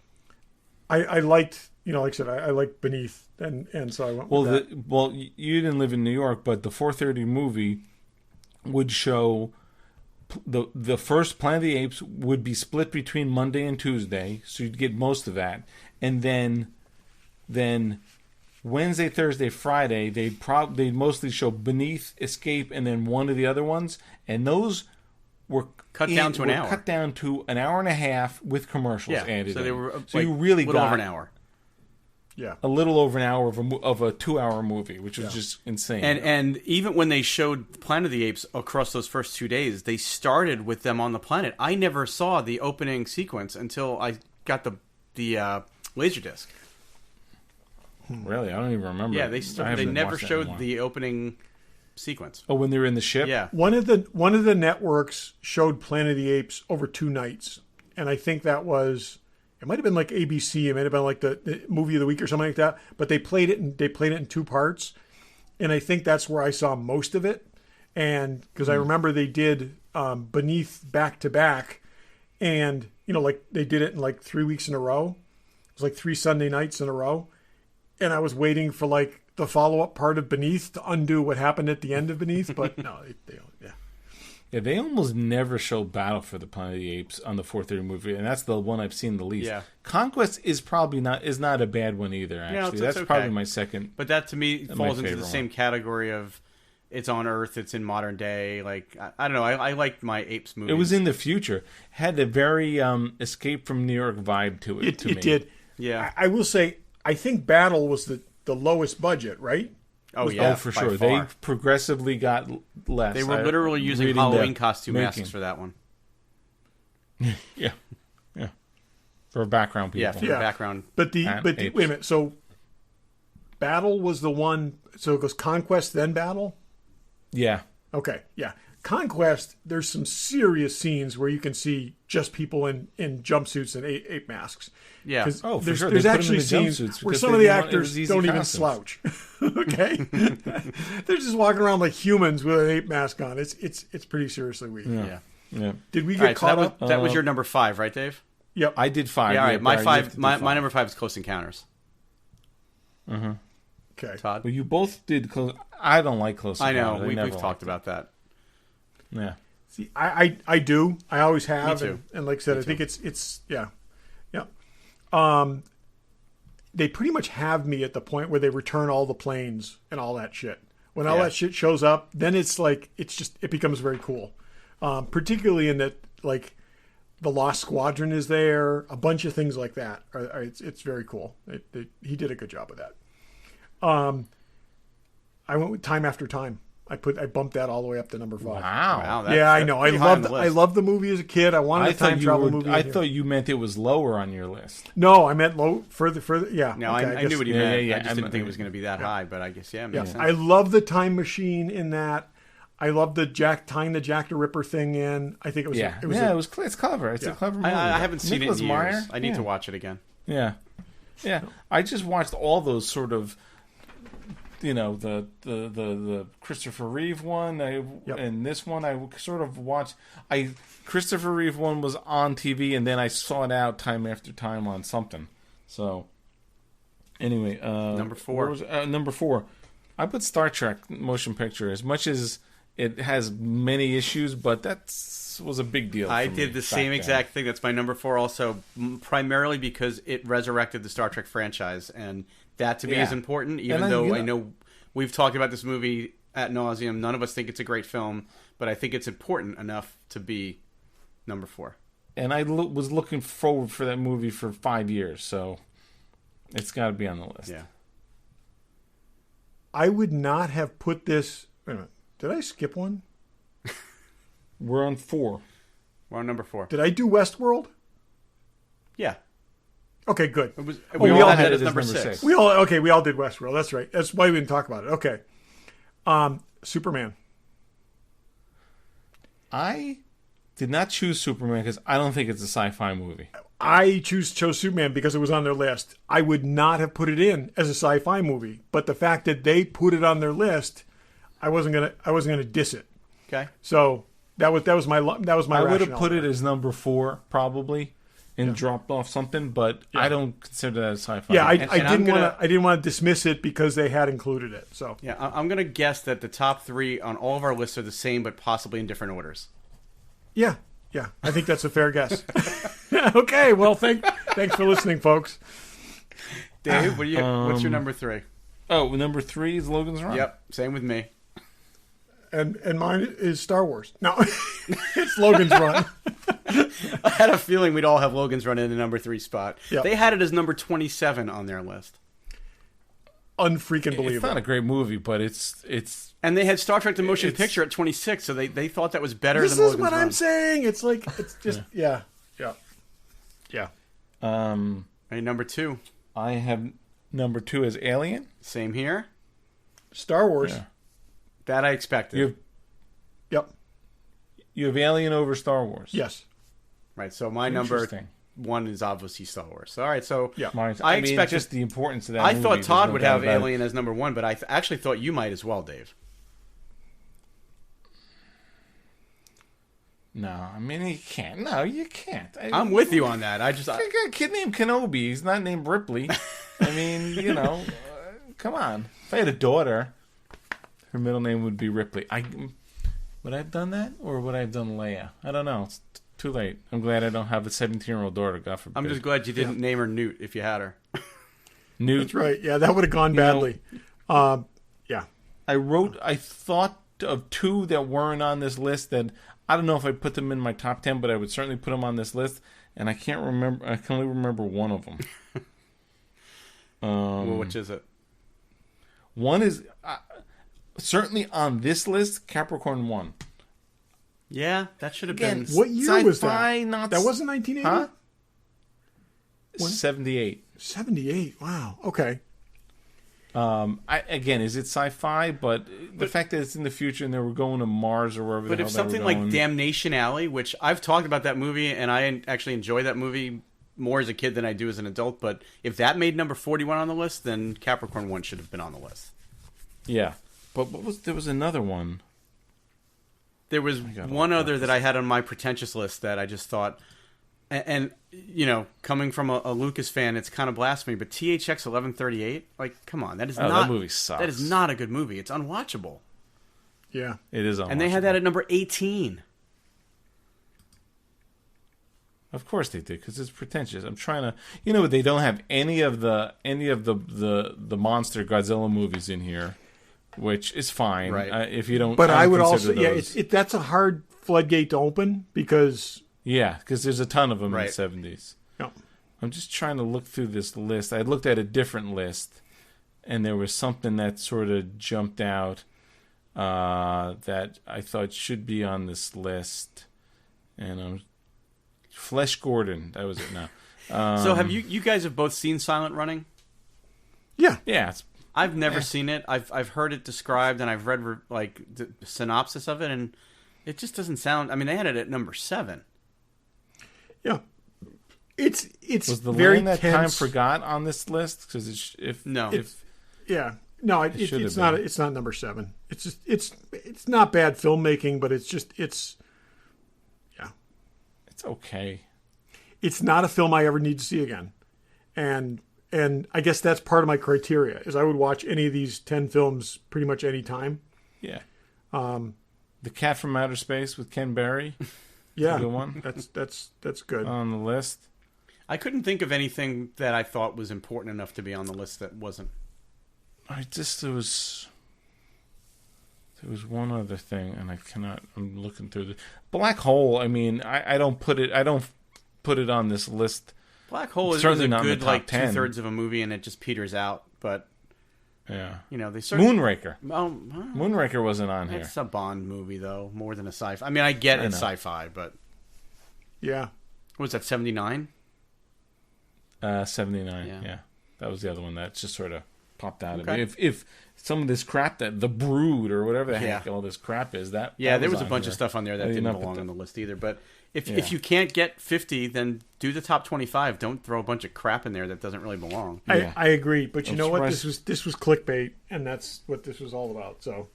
liked, like I said, I liked Beneath, and so I went with that. Well, you didn't live in New York, but the 4:30 movie would show. The first Planet of the Apes would be split between Monday and Tuesday, so you'd get most of that, and then Wednesday, Thursday, Friday they'd mostly show Beneath, Escape, and then one of the other ones, and those were cut down to an hour and a half with commercials added. So they were you really got over an hour. Yeah, a little over an hour of a 2-hour movie, which was just insane. And even when they showed Planet of the Apes across those first 2 days, they started with them on the planet. I never saw the opening sequence until I got the the Laserdisc. Really, I don't even remember. Yeah, they never showed the opening sequence. Oh, when they were in the ship. Yeah, one of the networks showed Planet of the Apes over 2 nights, and I think that was. It might have been like ABC. It might have been like the movie of the week or something like that. But they played it in 2 parts, and I think that's where I saw most of it. And because I remember they did Beneath back to back, and like they did it in like 3 weeks in a row. It was like 3 Sunday nights in a row, and I was waiting for like the follow up part of Beneath to undo what happened at the end of Beneath. But no, they don't. Yeah. Yeah, they almost never show Battle for the Planet of the Apes on the 4:30 movie, and that's the one I've seen the least. Yeah. Conquest is probably not a bad one either. Actually, that's okay. Probably my second. But that to me falls into the same category of it's on Earth, it's in modern day. Like I don't know, I liked my Apes movies. It was in the future. Had a very Escape from New York vibe to it. It did. Yeah, I will say I think Battle was the lowest budget, right? Oh yeah, for sure. They progressively got less. They were literally using Halloween costume masks for that one. yeah. For background people. Yeah, for background. But wait a minute. So Battle was the one. So it goes Conquest then Battle. Yeah. Okay. Yeah. Conquest. There's some serious scenes where you can see just people in jumpsuits and ape masks. Yeah. Oh, for sure. There's actually scenes where some of the actors don't even slouch. Okay. They're just walking around like humans with an ape mask on. It's pretty seriously weird. Yeah. Did we get caught up? That was your number 5, right, Dave? Yep. I did 5. Yeah. All right. My number 5 is Close Encounters. Mm-hmm. Okay. Todd. Well, you both did Close. I don't like Close Encounters. I know. We've talked about that. Yeah. See, I do. I always have. Me too. And like I said, I think it's yeah. They pretty much have me at the point where they return all the planes and all that shit. When all that shit shows up, then it's like it becomes very cool. Particularly in that like the Lost Squadron is there, a bunch of things like that. It's very cool. He did a good job of that. I went with Time After Time. I bumped that all the way up to number 5. Wow. I know. I loved the movie as a kid. I wanted a time travel movie. I thought you meant it was lower on your list. No, I meant low further. Yeah. No, okay, I knew what he meant. Yeah, I just didn't think it was going to be that high, but I guess it makes sense. I love the time machine in that. I love the tying the Jack the Ripper thing in. I think it was. It's clever. It's a clever movie. I haven't seen it in years. Meyer? I need to watch it again. Yeah. I just watched all those sort of. The Christopher Reeve one, and this one I sort of watched. Christopher Reeve one was on TV, and then I saw it out time after time on something. So, anyway, number 4. Number 4, I put Star Trek motion picture. As much as it has many issues, but that was a big deal. I did the same exact thing. That's my number 4, also primarily because it resurrected the Star Trek franchise and. That to me is important, even though I know we've talked about this movie ad nauseum. None of us think it's a great film, but I think it's important enough to be number 4. And I was looking forward for that movie for 5 years, so it's got to be on the list. Yeah. I would not have put this. Wait a minute. Did I skip one? We're on 4. We're on number 4. Did I do Westworld? Yeah. Okay, good. We all had it as number 6. We all did Westworld. That's right. That's why we didn't talk about it. Okay. Superman. I did not choose Superman because I don't think it's a sci-fi movie. I chose Superman because it was on their list. I would not have put it in as a sci-fi movie, but the fact that they put it on their list, I wasn't gonna diss it. Okay. So that was my I would have put it as number 4 probably. And dropped off something, but I don't consider that a sci-fi. Yeah, I didn't want to dismiss it because they had included it. So yeah, I'm going to guess that the top 3 on all of our lists are the same, but possibly in different orders. Yeah, I think that's a fair guess. Okay, well, thanks for listening, folks. Dave, what's your number 3? Oh, number 3 is Logan's Run. Yep, same with me. And mine is Star Wars. No, it's Logan's Run. I had a feeling we'd all have Logan's Run in the number 3 spot. Yep. They had it as number 27 on their list. Unfreaking believable. It's not a great movie, but it's. And they had Star Trek: The Motion Picture at 26, so they thought that was better than Logan's Run. This is what I'm saying. It's like it's just yeah. And Hey, number 2. I have number 2 as Alien. Same here. Star Wars. Yeah. That I expected. Yep. You have Alien over Star Wars. Yes. Right. So my number 1 is obviously Star Wars. All right. So yeah. I expect just the importance of that. I thought Todd would have Alien as number 1, but I actually thought you might as well, Dave. No, I mean you can't. No, you can't. I'm with you on that. I got a kid named Kenobi. He's not named Ripley. I mean, come on. If I had a daughter, her middle name would be Ripley. Would I have done that, or would I have done Leia? I don't know. It's too late. I'm glad I don't have a 17-year-old daughter. God forbid. I'm just glad you didn't name her Newt if you had her. Newt. That's right. Yeah, that would have gone badly. Yeah. I thought of 2 that weren't on this list that I don't know if I'd put them in my top 10, but I would certainly put them on this list, and I can't remember. I can only remember one of them. Well, which is it? One is certainly on this list, Capricorn 1. Yeah, that should have been. What year was that? Not that wasn't 1980? Huh? 78. 78. Wow. Okay. Is it sci-fi? But the fact that it's in the future and they were going to Mars or wherever. But if something like Damnation Alley, which I've talked about that movie and I actually enjoy that movie more as a kid than I do as an adult, but if that made number 41 on the list, then Capricorn 1 should have been on the list. Yeah, but there was another one. There was one other that I had on my pretentious list that I just thought. And coming from a Lucas fan, it's kind of blasphemy. But THX 1138, like, come on, that movie sucks. That is not a good movie. It's unwatchable. Yeah, it is unwatchable. And they had that at number 18. Of course they did, because it's pretentious. I'm trying to, they don't have any of the monster Godzilla movies in here, which is fine. Right. If you don't, but I would also, those. that's a hard floodgate to open because. Yeah, because there's a ton of them in the 70s. No. I'm just trying to look through this list. I looked at a different list, and there was something that sort of jumped out that I thought should be on this list. And Flesh Gordon, that was it now. So have you guys have both seen Silent Running? Yeah. Yeah. I've never seen it. I've heard it described, and I've read the synopsis of it, and it just doesn't sound... I mean, they had it at number 7. Yeah, it's was the very Land That tense. Time Forgot on this list because it's not. It's not number 7. It's just it's not bad filmmaking, but it's okay. It's not a film I ever need to see again, and I guess that's part of my criteria is I would watch any of these 10 films pretty much any time. Yeah. The Cat from Outer Space with Ken Berry. Yeah, good one. That's good on the list. I couldn't think of anything that I thought was important enough to be on the list that wasn't. There was one other thing, and I cannot. I'm looking through the Black Hole. I mean, I don't put it on this list. Black Hole is certainly a not good in the top 10. 2/3 of a movie, and it just peters out. But yeah, they certainly Moonraker. Moonraker wasn't on here. It's a Bond movie, though, more than a sci-fi. I mean, I get it's sci-fi, but yeah, what was that 79? 79. Yeah, that was the other one that just sort of popped out at me. If some of this crap that The Brood or whatever the heck all this crap is that there was a bunch of stuff on there that didn't belong on the list either. But if you can't get 50, then do the top 25. Don't throw a bunch of crap in there that doesn't really belong. I agree, but you know what? This was clickbait, and that's what this was all about. So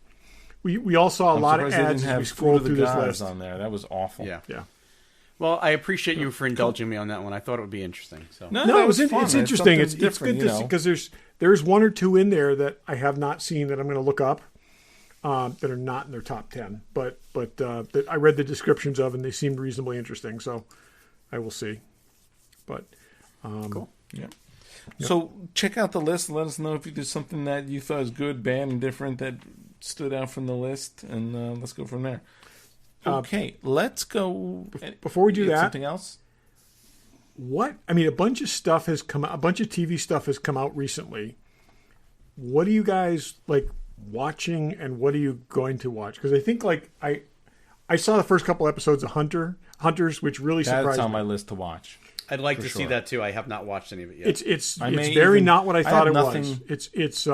we all saw a lot of ads as we scrolled through this list on there. That was awful. Yeah. Well, I appreciate you for indulging me on that one. I thought it would be interesting. So no, it's interesting. It's good because there's one or two in there that I have not seen that I'm going to look up that are not in their top 10, but that I read the descriptions of and they seemed reasonably interesting. So I will see. But cool. Yeah. So check out the list. And let us know if there's something that you thought was good, bad, and different that stood out from the list, and let's go from there. Okay, let's go. Before we do that, something else. A bunch of stuff has come out. A bunch of TV stuff has come out recently. What are you guys like watching, and what are you going to watch? Because I think I saw the first couple episodes of Hunters, which really surprised me. That's on my list to watch. I'd like to see that too. I have not watched any of it yet. It's very not what I thought it was.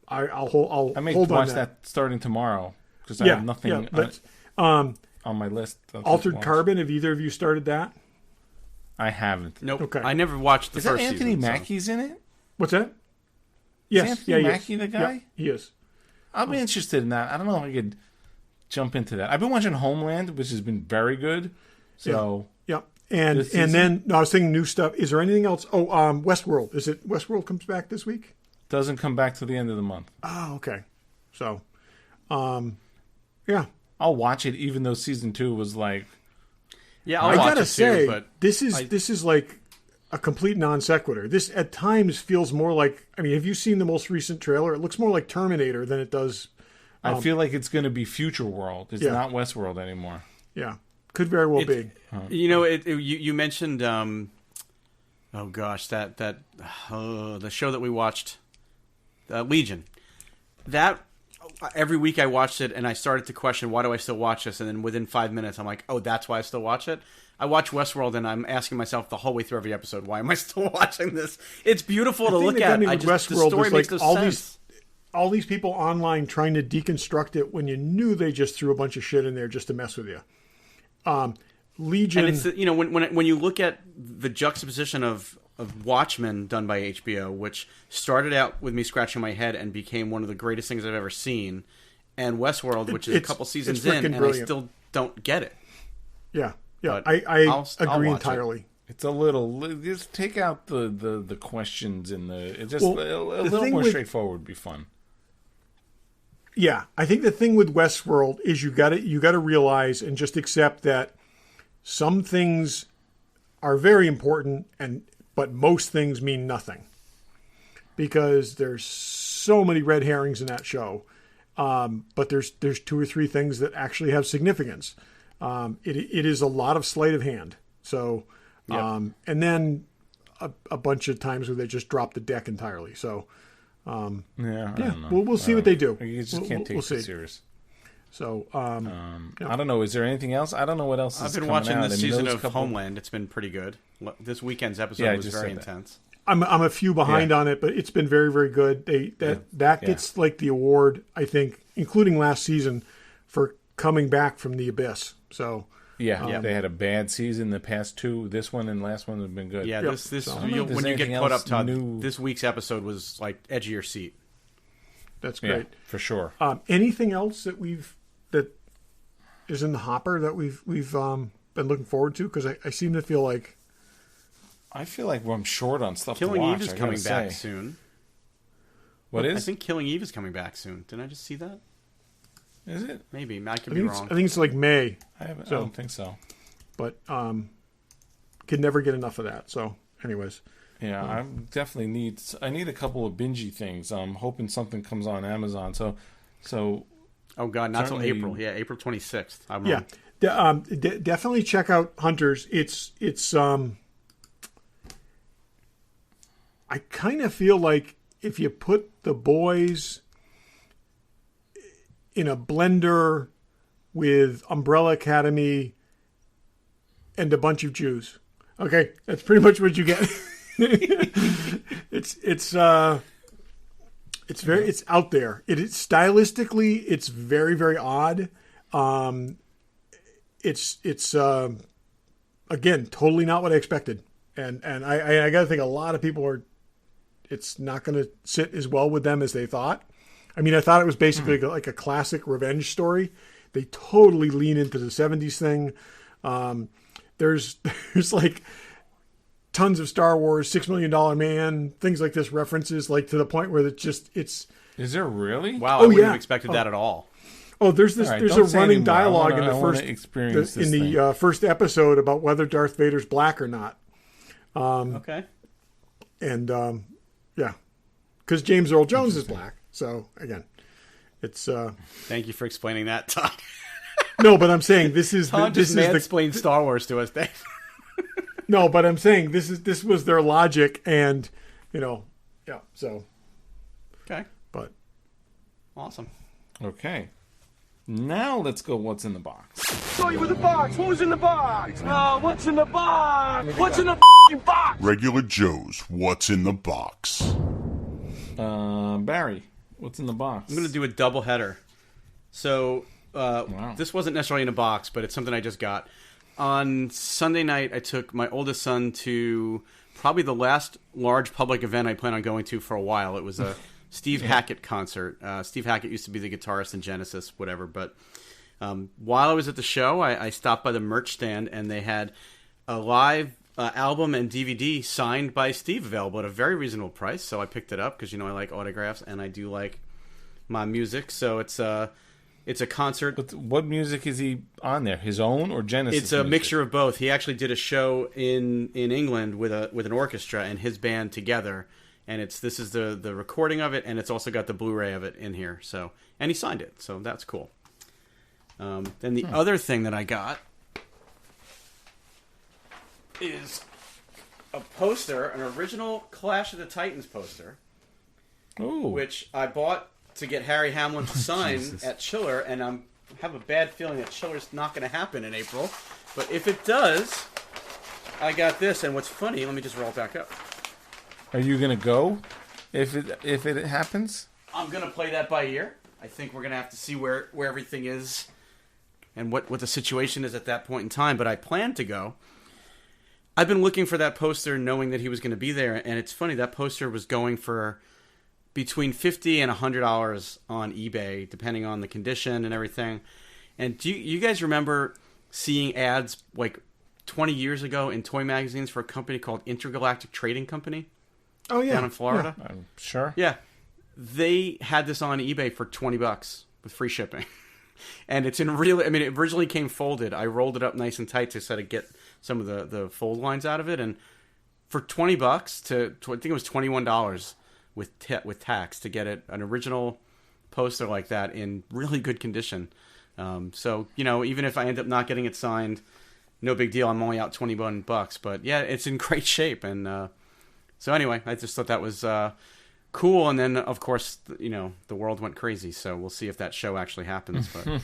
I may watch that starting tomorrow because I have nothing on my list. Altered Carbon. Have either of you started that? I haven't. Nope. Okay. I never watched the first season. Is Anthony Mackie's in it? What's that? Yes. Is Anthony Mackie the guy? Yeah, he is. I'll be interested in that. I don't know if I could jump into that. I've been watching Homeland, which has been very good. So yeah. And then I was thinking new stuff. Is there anything else? Oh, Westworld. Is it Westworld comes back this week? Doesn't come back till the end of the month. Oh, okay. So, yeah. I'll watch it even though season 2 was like. Yeah, I gotta say, but this is like a complete non sequitur. This at times feels more like. I mean, have you seen the most recent trailer? It looks more like Terminator than it does. I feel like it's going to be Future World. It's not Westworld anymore. Yeah, could very well be. You know, you mentioned. Oh gosh, the show that we watched, Legion. That every week I watched it and I started to question, why do I still watch this? And then within 5 minutes I'm like, oh, that's why I still watch it. I watch Westworld and I'm asking myself the whole way through every episode, why am I still watching this? It's beautiful to look at. The story makes no sense. All these people online trying to deconstruct it when you knew they just threw a bunch of shit in there just to mess with you. Legion, and it's when you look at the juxtaposition of Watchmen done by HBO, which started out with me scratching my head and became one of the greatest things I've ever seen, and Westworld, which is a couple seasons in, and brilliant. I still don't get it. Yeah, I agree entirely. It's a little. Just take out the questions and it's just a little more straightforward would be fun. Yeah, I think the thing with Westworld is you got to realize and just accept that some things are very important, but most things mean nothing because there's so many red herrings in that show. But there's 2 or 3 things that actually have significance. It is a lot of sleight of hand. So, and then a bunch of times where they just drop the deck entirely. So, I don't know. We'll see what they do. You just can't take it serious. So, I don't know. Is there anything else? I don't know what else. I've been watching this season of Homeland. It's been pretty good. This weekend's episode was very intense. I'm a few behind on it, but it's been very, very good. That gets like the award, I think, including last season, for coming back from the abyss. So they had a bad season. The past 2, this one and last one have been good. Yeah, when you get caught up, Todd, this week's episode was like edge of your seat. That's great, for sure. Anything else that is in the hopper that we've been looking forward to? Because I seem to feel like I'm short on stuff Killing to watch. Eve is coming back soon. What is? I think Killing Eve is coming back soon. Didn't I just see that? Is it? Maybe. I could be wrong. I think it's like May. I don't think so. But could never get enough of that. So, anyways. Yeah, I definitely need a couple of bingey things. I'm hoping something comes on Amazon. So. Oh God, not till April. Yeah, April 26th. Definitely check out Hunters. It's I kind of feel like if you put The Boys in a blender with Umbrella Academy and a bunch of Jews. Okay, that's pretty much what you get. It's out there. It is stylistically, it's very, very odd. It's again totally not what I expected, and I got to think a lot of people it's not going to sit as well with them as they thought. I mean, I thought it was basically like a classic revenge story. They totally lean into the 70s thing. There's like tons of Star Wars, $6 Million Man, things like this, references like to the point where it's. Is there really? Wow, I wouldn't have expected that at all. Oh, there's a running dialogue in the first episode about whether Darth Vader's black or not. Okay. And because James Earl Jones is black. So again, it's. Thank you for explaining that, Todd. No, but I'm saying this is explain Star Wars to us, Dave. No, but I'm saying this was their logic, and so. Okay. But. Awesome. Okay. Now let's go. What's in the box? Show you with the box. Who's in the box? Oh, what's in the box? What's in the box? Regular Joe's What's in the Box. Barry, what's in the box? I'm going to do a double header. So this wasn't necessarily in a box, but it's something I just got. On Sunday night, I took my oldest son to probably the last large public event I plan on going to for a while. It was a Steve Hackett concert. Steve Hackett used to be the guitarist in Genesis, whatever. But while I was at the show, I stopped by the merch stand, and they had a live album and DVD signed by Steve available at a very reasonable price. So I picked it up because, I like autographs, and I do like my music. So it's a concert. But what music is he on there? His own or Genesis? It's a mixture of both. He actually did a show in England with an orchestra and his band together. And this is the recording of it, and it's also got the Blu-ray of it in here. So, and he signed it, so that's cool. Then the other thing that I got is a poster, an original Clash of the Titans poster, which I bought to get Harry Hamlin to sign at Chiller, and I have a bad feeling that Chiller's not going to happen in April. But if it does, I got this, and what's funny, let me just roll it back up. Are you going to go if it happens? I'm going to play that by ear. I think we're going to have to see where everything is and what the situation is at that point in time. But I plan to go. I've been looking for that poster knowing that he was going to be there. And it's funny, that poster was going for between $50 and $100 on eBay, depending on the condition and everything. And do you guys remember seeing ads like 20 years ago in toy magazines for a company called Intergalactic Trading Company? Oh, yeah. Down in Florida? Yeah, I'm sure. Yeah. They had this on eBay for $20 with free shipping. And it's in real... I mean, it originally came folded. I rolled it up nice and tight to sort of get some of the fold lines out of it. And for $20 I think it was $21 with tax to get an original poster like that in really good condition. So, even if I end up not getting it signed, no big deal. I'm only out $21. But yeah, it's in great shape. And... So anyway, I just thought that was cool, and then of course, the world went crazy. So we'll see if that show actually happens. But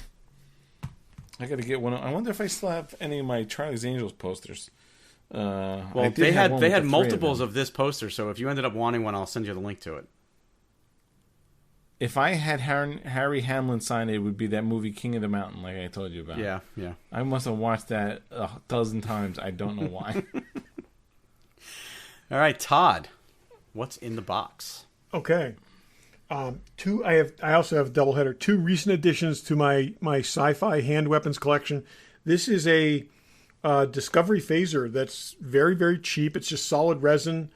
I got to get one. I wonder if I still have any of my Charlie's Angels posters. Well, they had multiples of this poster. So if you ended up wanting one, I'll send you the link to it. If I had Harry Hamlin sign it, would be that movie King of the Mountain, like I told you about. Yeah. I must have watched that 1,000 times. I don't know why. All right, Todd, what's in the box? Okay, I also have a doubleheader. 2 recent additions to my sci-fi hand weapons collection. This is a Discovery phaser that's very, very cheap. It's just solid resin.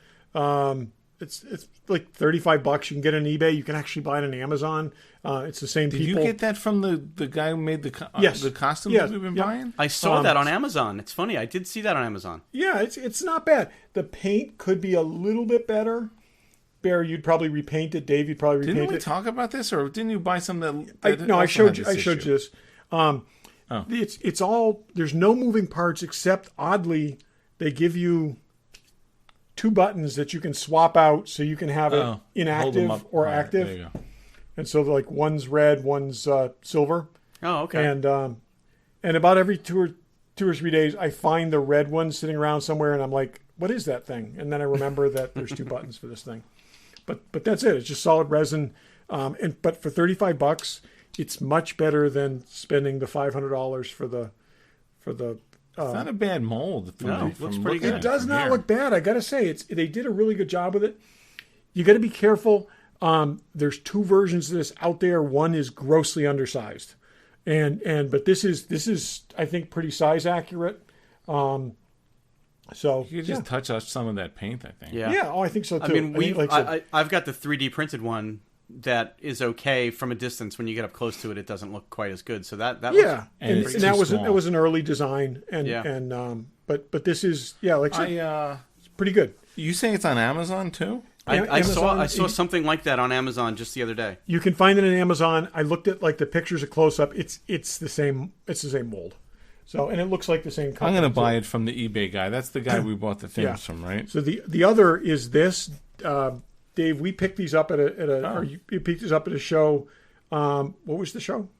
It's like $35. You can get it on eBay. You can actually buy it on Amazon. It's the same people. Did you get that from the guy who made the costumes that we've been buying? I saw that on Amazon. It's funny. I did see that on Amazon. Yeah, it's not bad. The paint could be a little bit better. Bear, you'd probably repaint it. Dave, you'd probably repaint it. Didn't we talk about this, or didn't you buy some that I showed you this. It's all, there's no moving parts except, oddly, they give you 2 buttons that you can swap out so you can have it inactive or active. There you go. And so like one's red, one's silver. Oh, okay. And about every two or 3 days, I find the red one sitting around somewhere, and I'm like, what is that thing? And then I remember that there's 2 buttons for this thing. But that's it. It's just solid resin. But for $35, it's much better than spending the $500 for the. It's not a bad mold. It looks pretty good. It does not look bad. I got to say, they did a really good job with it. You got to be careful. There's 2 versions of this out there. One is grossly undersized, but this is I think pretty size accurate. So you could just touch up some of that paint, I think. Yeah. Oh, I think so too. I mean, I've got the 3D printed one that is okay from a distance. When you get up close to it, it doesn't look quite as good. So that and that was an early design, but this is it's pretty good. You say it's on Amazon too? I saw something like that on Amazon just the other day. You can find it on Amazon. I looked at like the pictures of close up. It's the same mold. So, and it looks like the same color. I'm going to buy it from the eBay guy. That's the guy we bought the things from, right? So the other is this. Dave, we picked these up or you picked these up at a show. What was the show?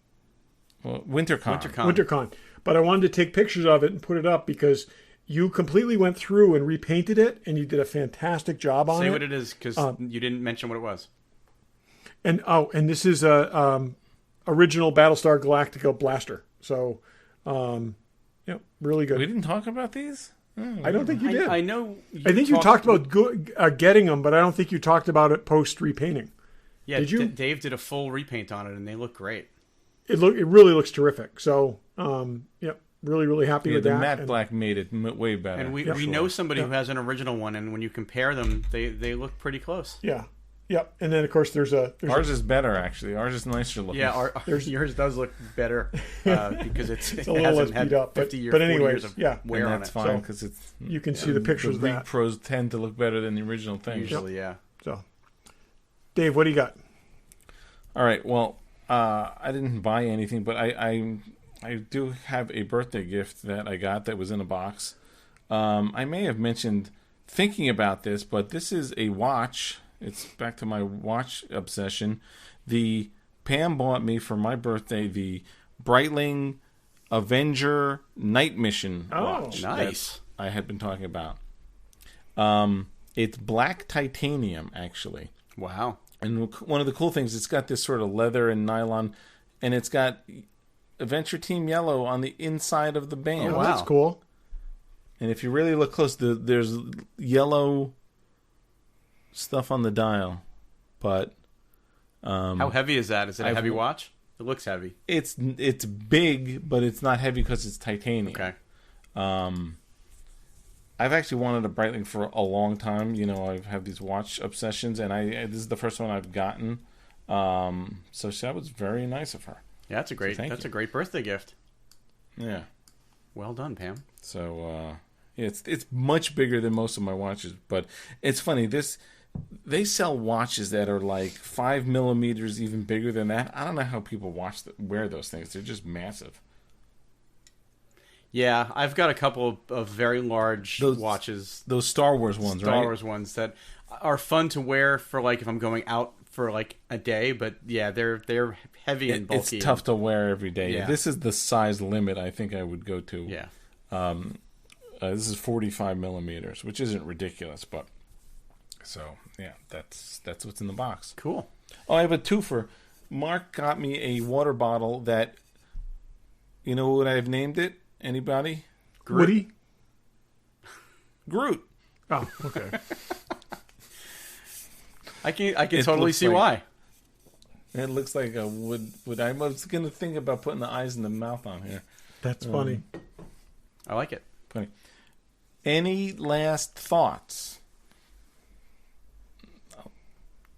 Well, WinterCon. WinterCon. But I wanted to take pictures of it and put it up because you completely went through and repainted it, and you did a fantastic job on it. Say what it is, because you didn't mention what it was. And this is a original Battlestar Galactica blaster. So, really good. We didn't talk about these? I don't think you did. I know. I think you talked about getting them, but I don't think you talked about it post repainting. Yeah, did you? Dave did a full repaint on it, and they look great. It really looks terrific. So, really happy with the that. matte black made it way better. And we know somebody who has an original one, and when you compare them, they look pretty close. Yeah. Yep. And then of course there's ours is better actually. Ours is nicer looking. Yeah, yours does look better because it's a little less beat up. 50 years, but anyways, years of wear and on that's it. fine because it's you can see the pictures of that. Pros tend to look better than the original thing. Usually, yeah. So, Dave, what do you got? All right. Well, I didn't buy anything, but I do have a birthday gift that I got that was in a box. I may have mentioned thinking about this, but this is a watch. It's back to my watch obsession. Pam bought me for my birthday the Breitling Avenger Night Mission watch. Nice. That I had been talking about. It's black titanium, actually. Wow. And one of the cool things, it's got this sort of leather and nylon, and it's got Adventure Team Yellow on the inside of the band. Oh, wow. That's cool. And if you really look close, there's yellow stuff on the dial. But how heavy is that? Is it a heavy watch? It looks heavy. It's big, but it's not heavy because it's titanium. Okay. I've actually wanted a Breitling for a long time. You know, I have these watch obsessions, and this is the first one I've gotten. So that was very nice of her. Yeah, that's a great birthday gift. Yeah. Well done, Pam. So it's much bigger than most of my watches, but it's funny. They sell watches that are like 5 millimeters, even bigger than that. I don't know how people wear those things. They're just massive. Yeah, I've got a couple of very large watches. Those Star Wars ones, right? Star Wars ones that are fun to wear for like if I'm going out for like a day, but yeah, they're heavy and bulky. It's tough to wear every day. Yeah. This is the size limit I think I would go to. Yeah. This is 45 millimeters, which isn't ridiculous, but so yeah, that's what's in the box. Cool. Oh, I have a twofer. Mark got me a water bottle that, you know what I've named it? Anybody? Woody? Groot. Oh, okay. I can totally see why. It looks like a wood. I was going to think about putting the eyes and the mouth on here. That's funny. I like it. Funny. Any last thoughts?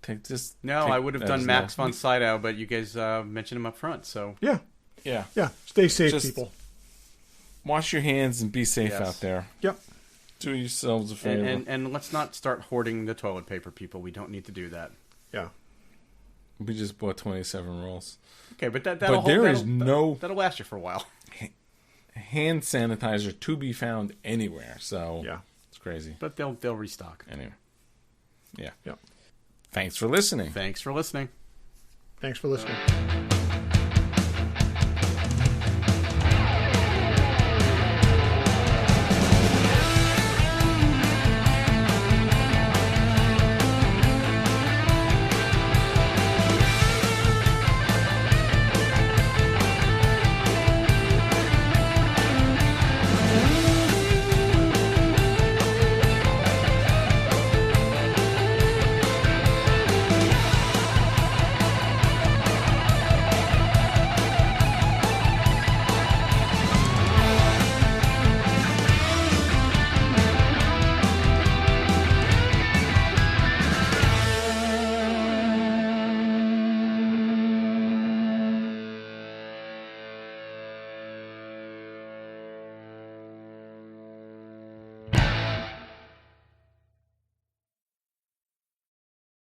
I would have done Max von Sydow, but you guys mentioned him up front, so yeah. Stay safe, people. Wash your hands and be safe out there. Yep. Do yourselves a favor. And let's not start hoarding the toilet paper, people. We don't need to do that. Yeah. We just bought 27 rolls. Okay, but that'll last you for a while. Hand sanitizer to be found anywhere, so yeah, it's crazy. But they'll restock anyway. Yeah. Yep. Thanks for listening. Thanks for listening.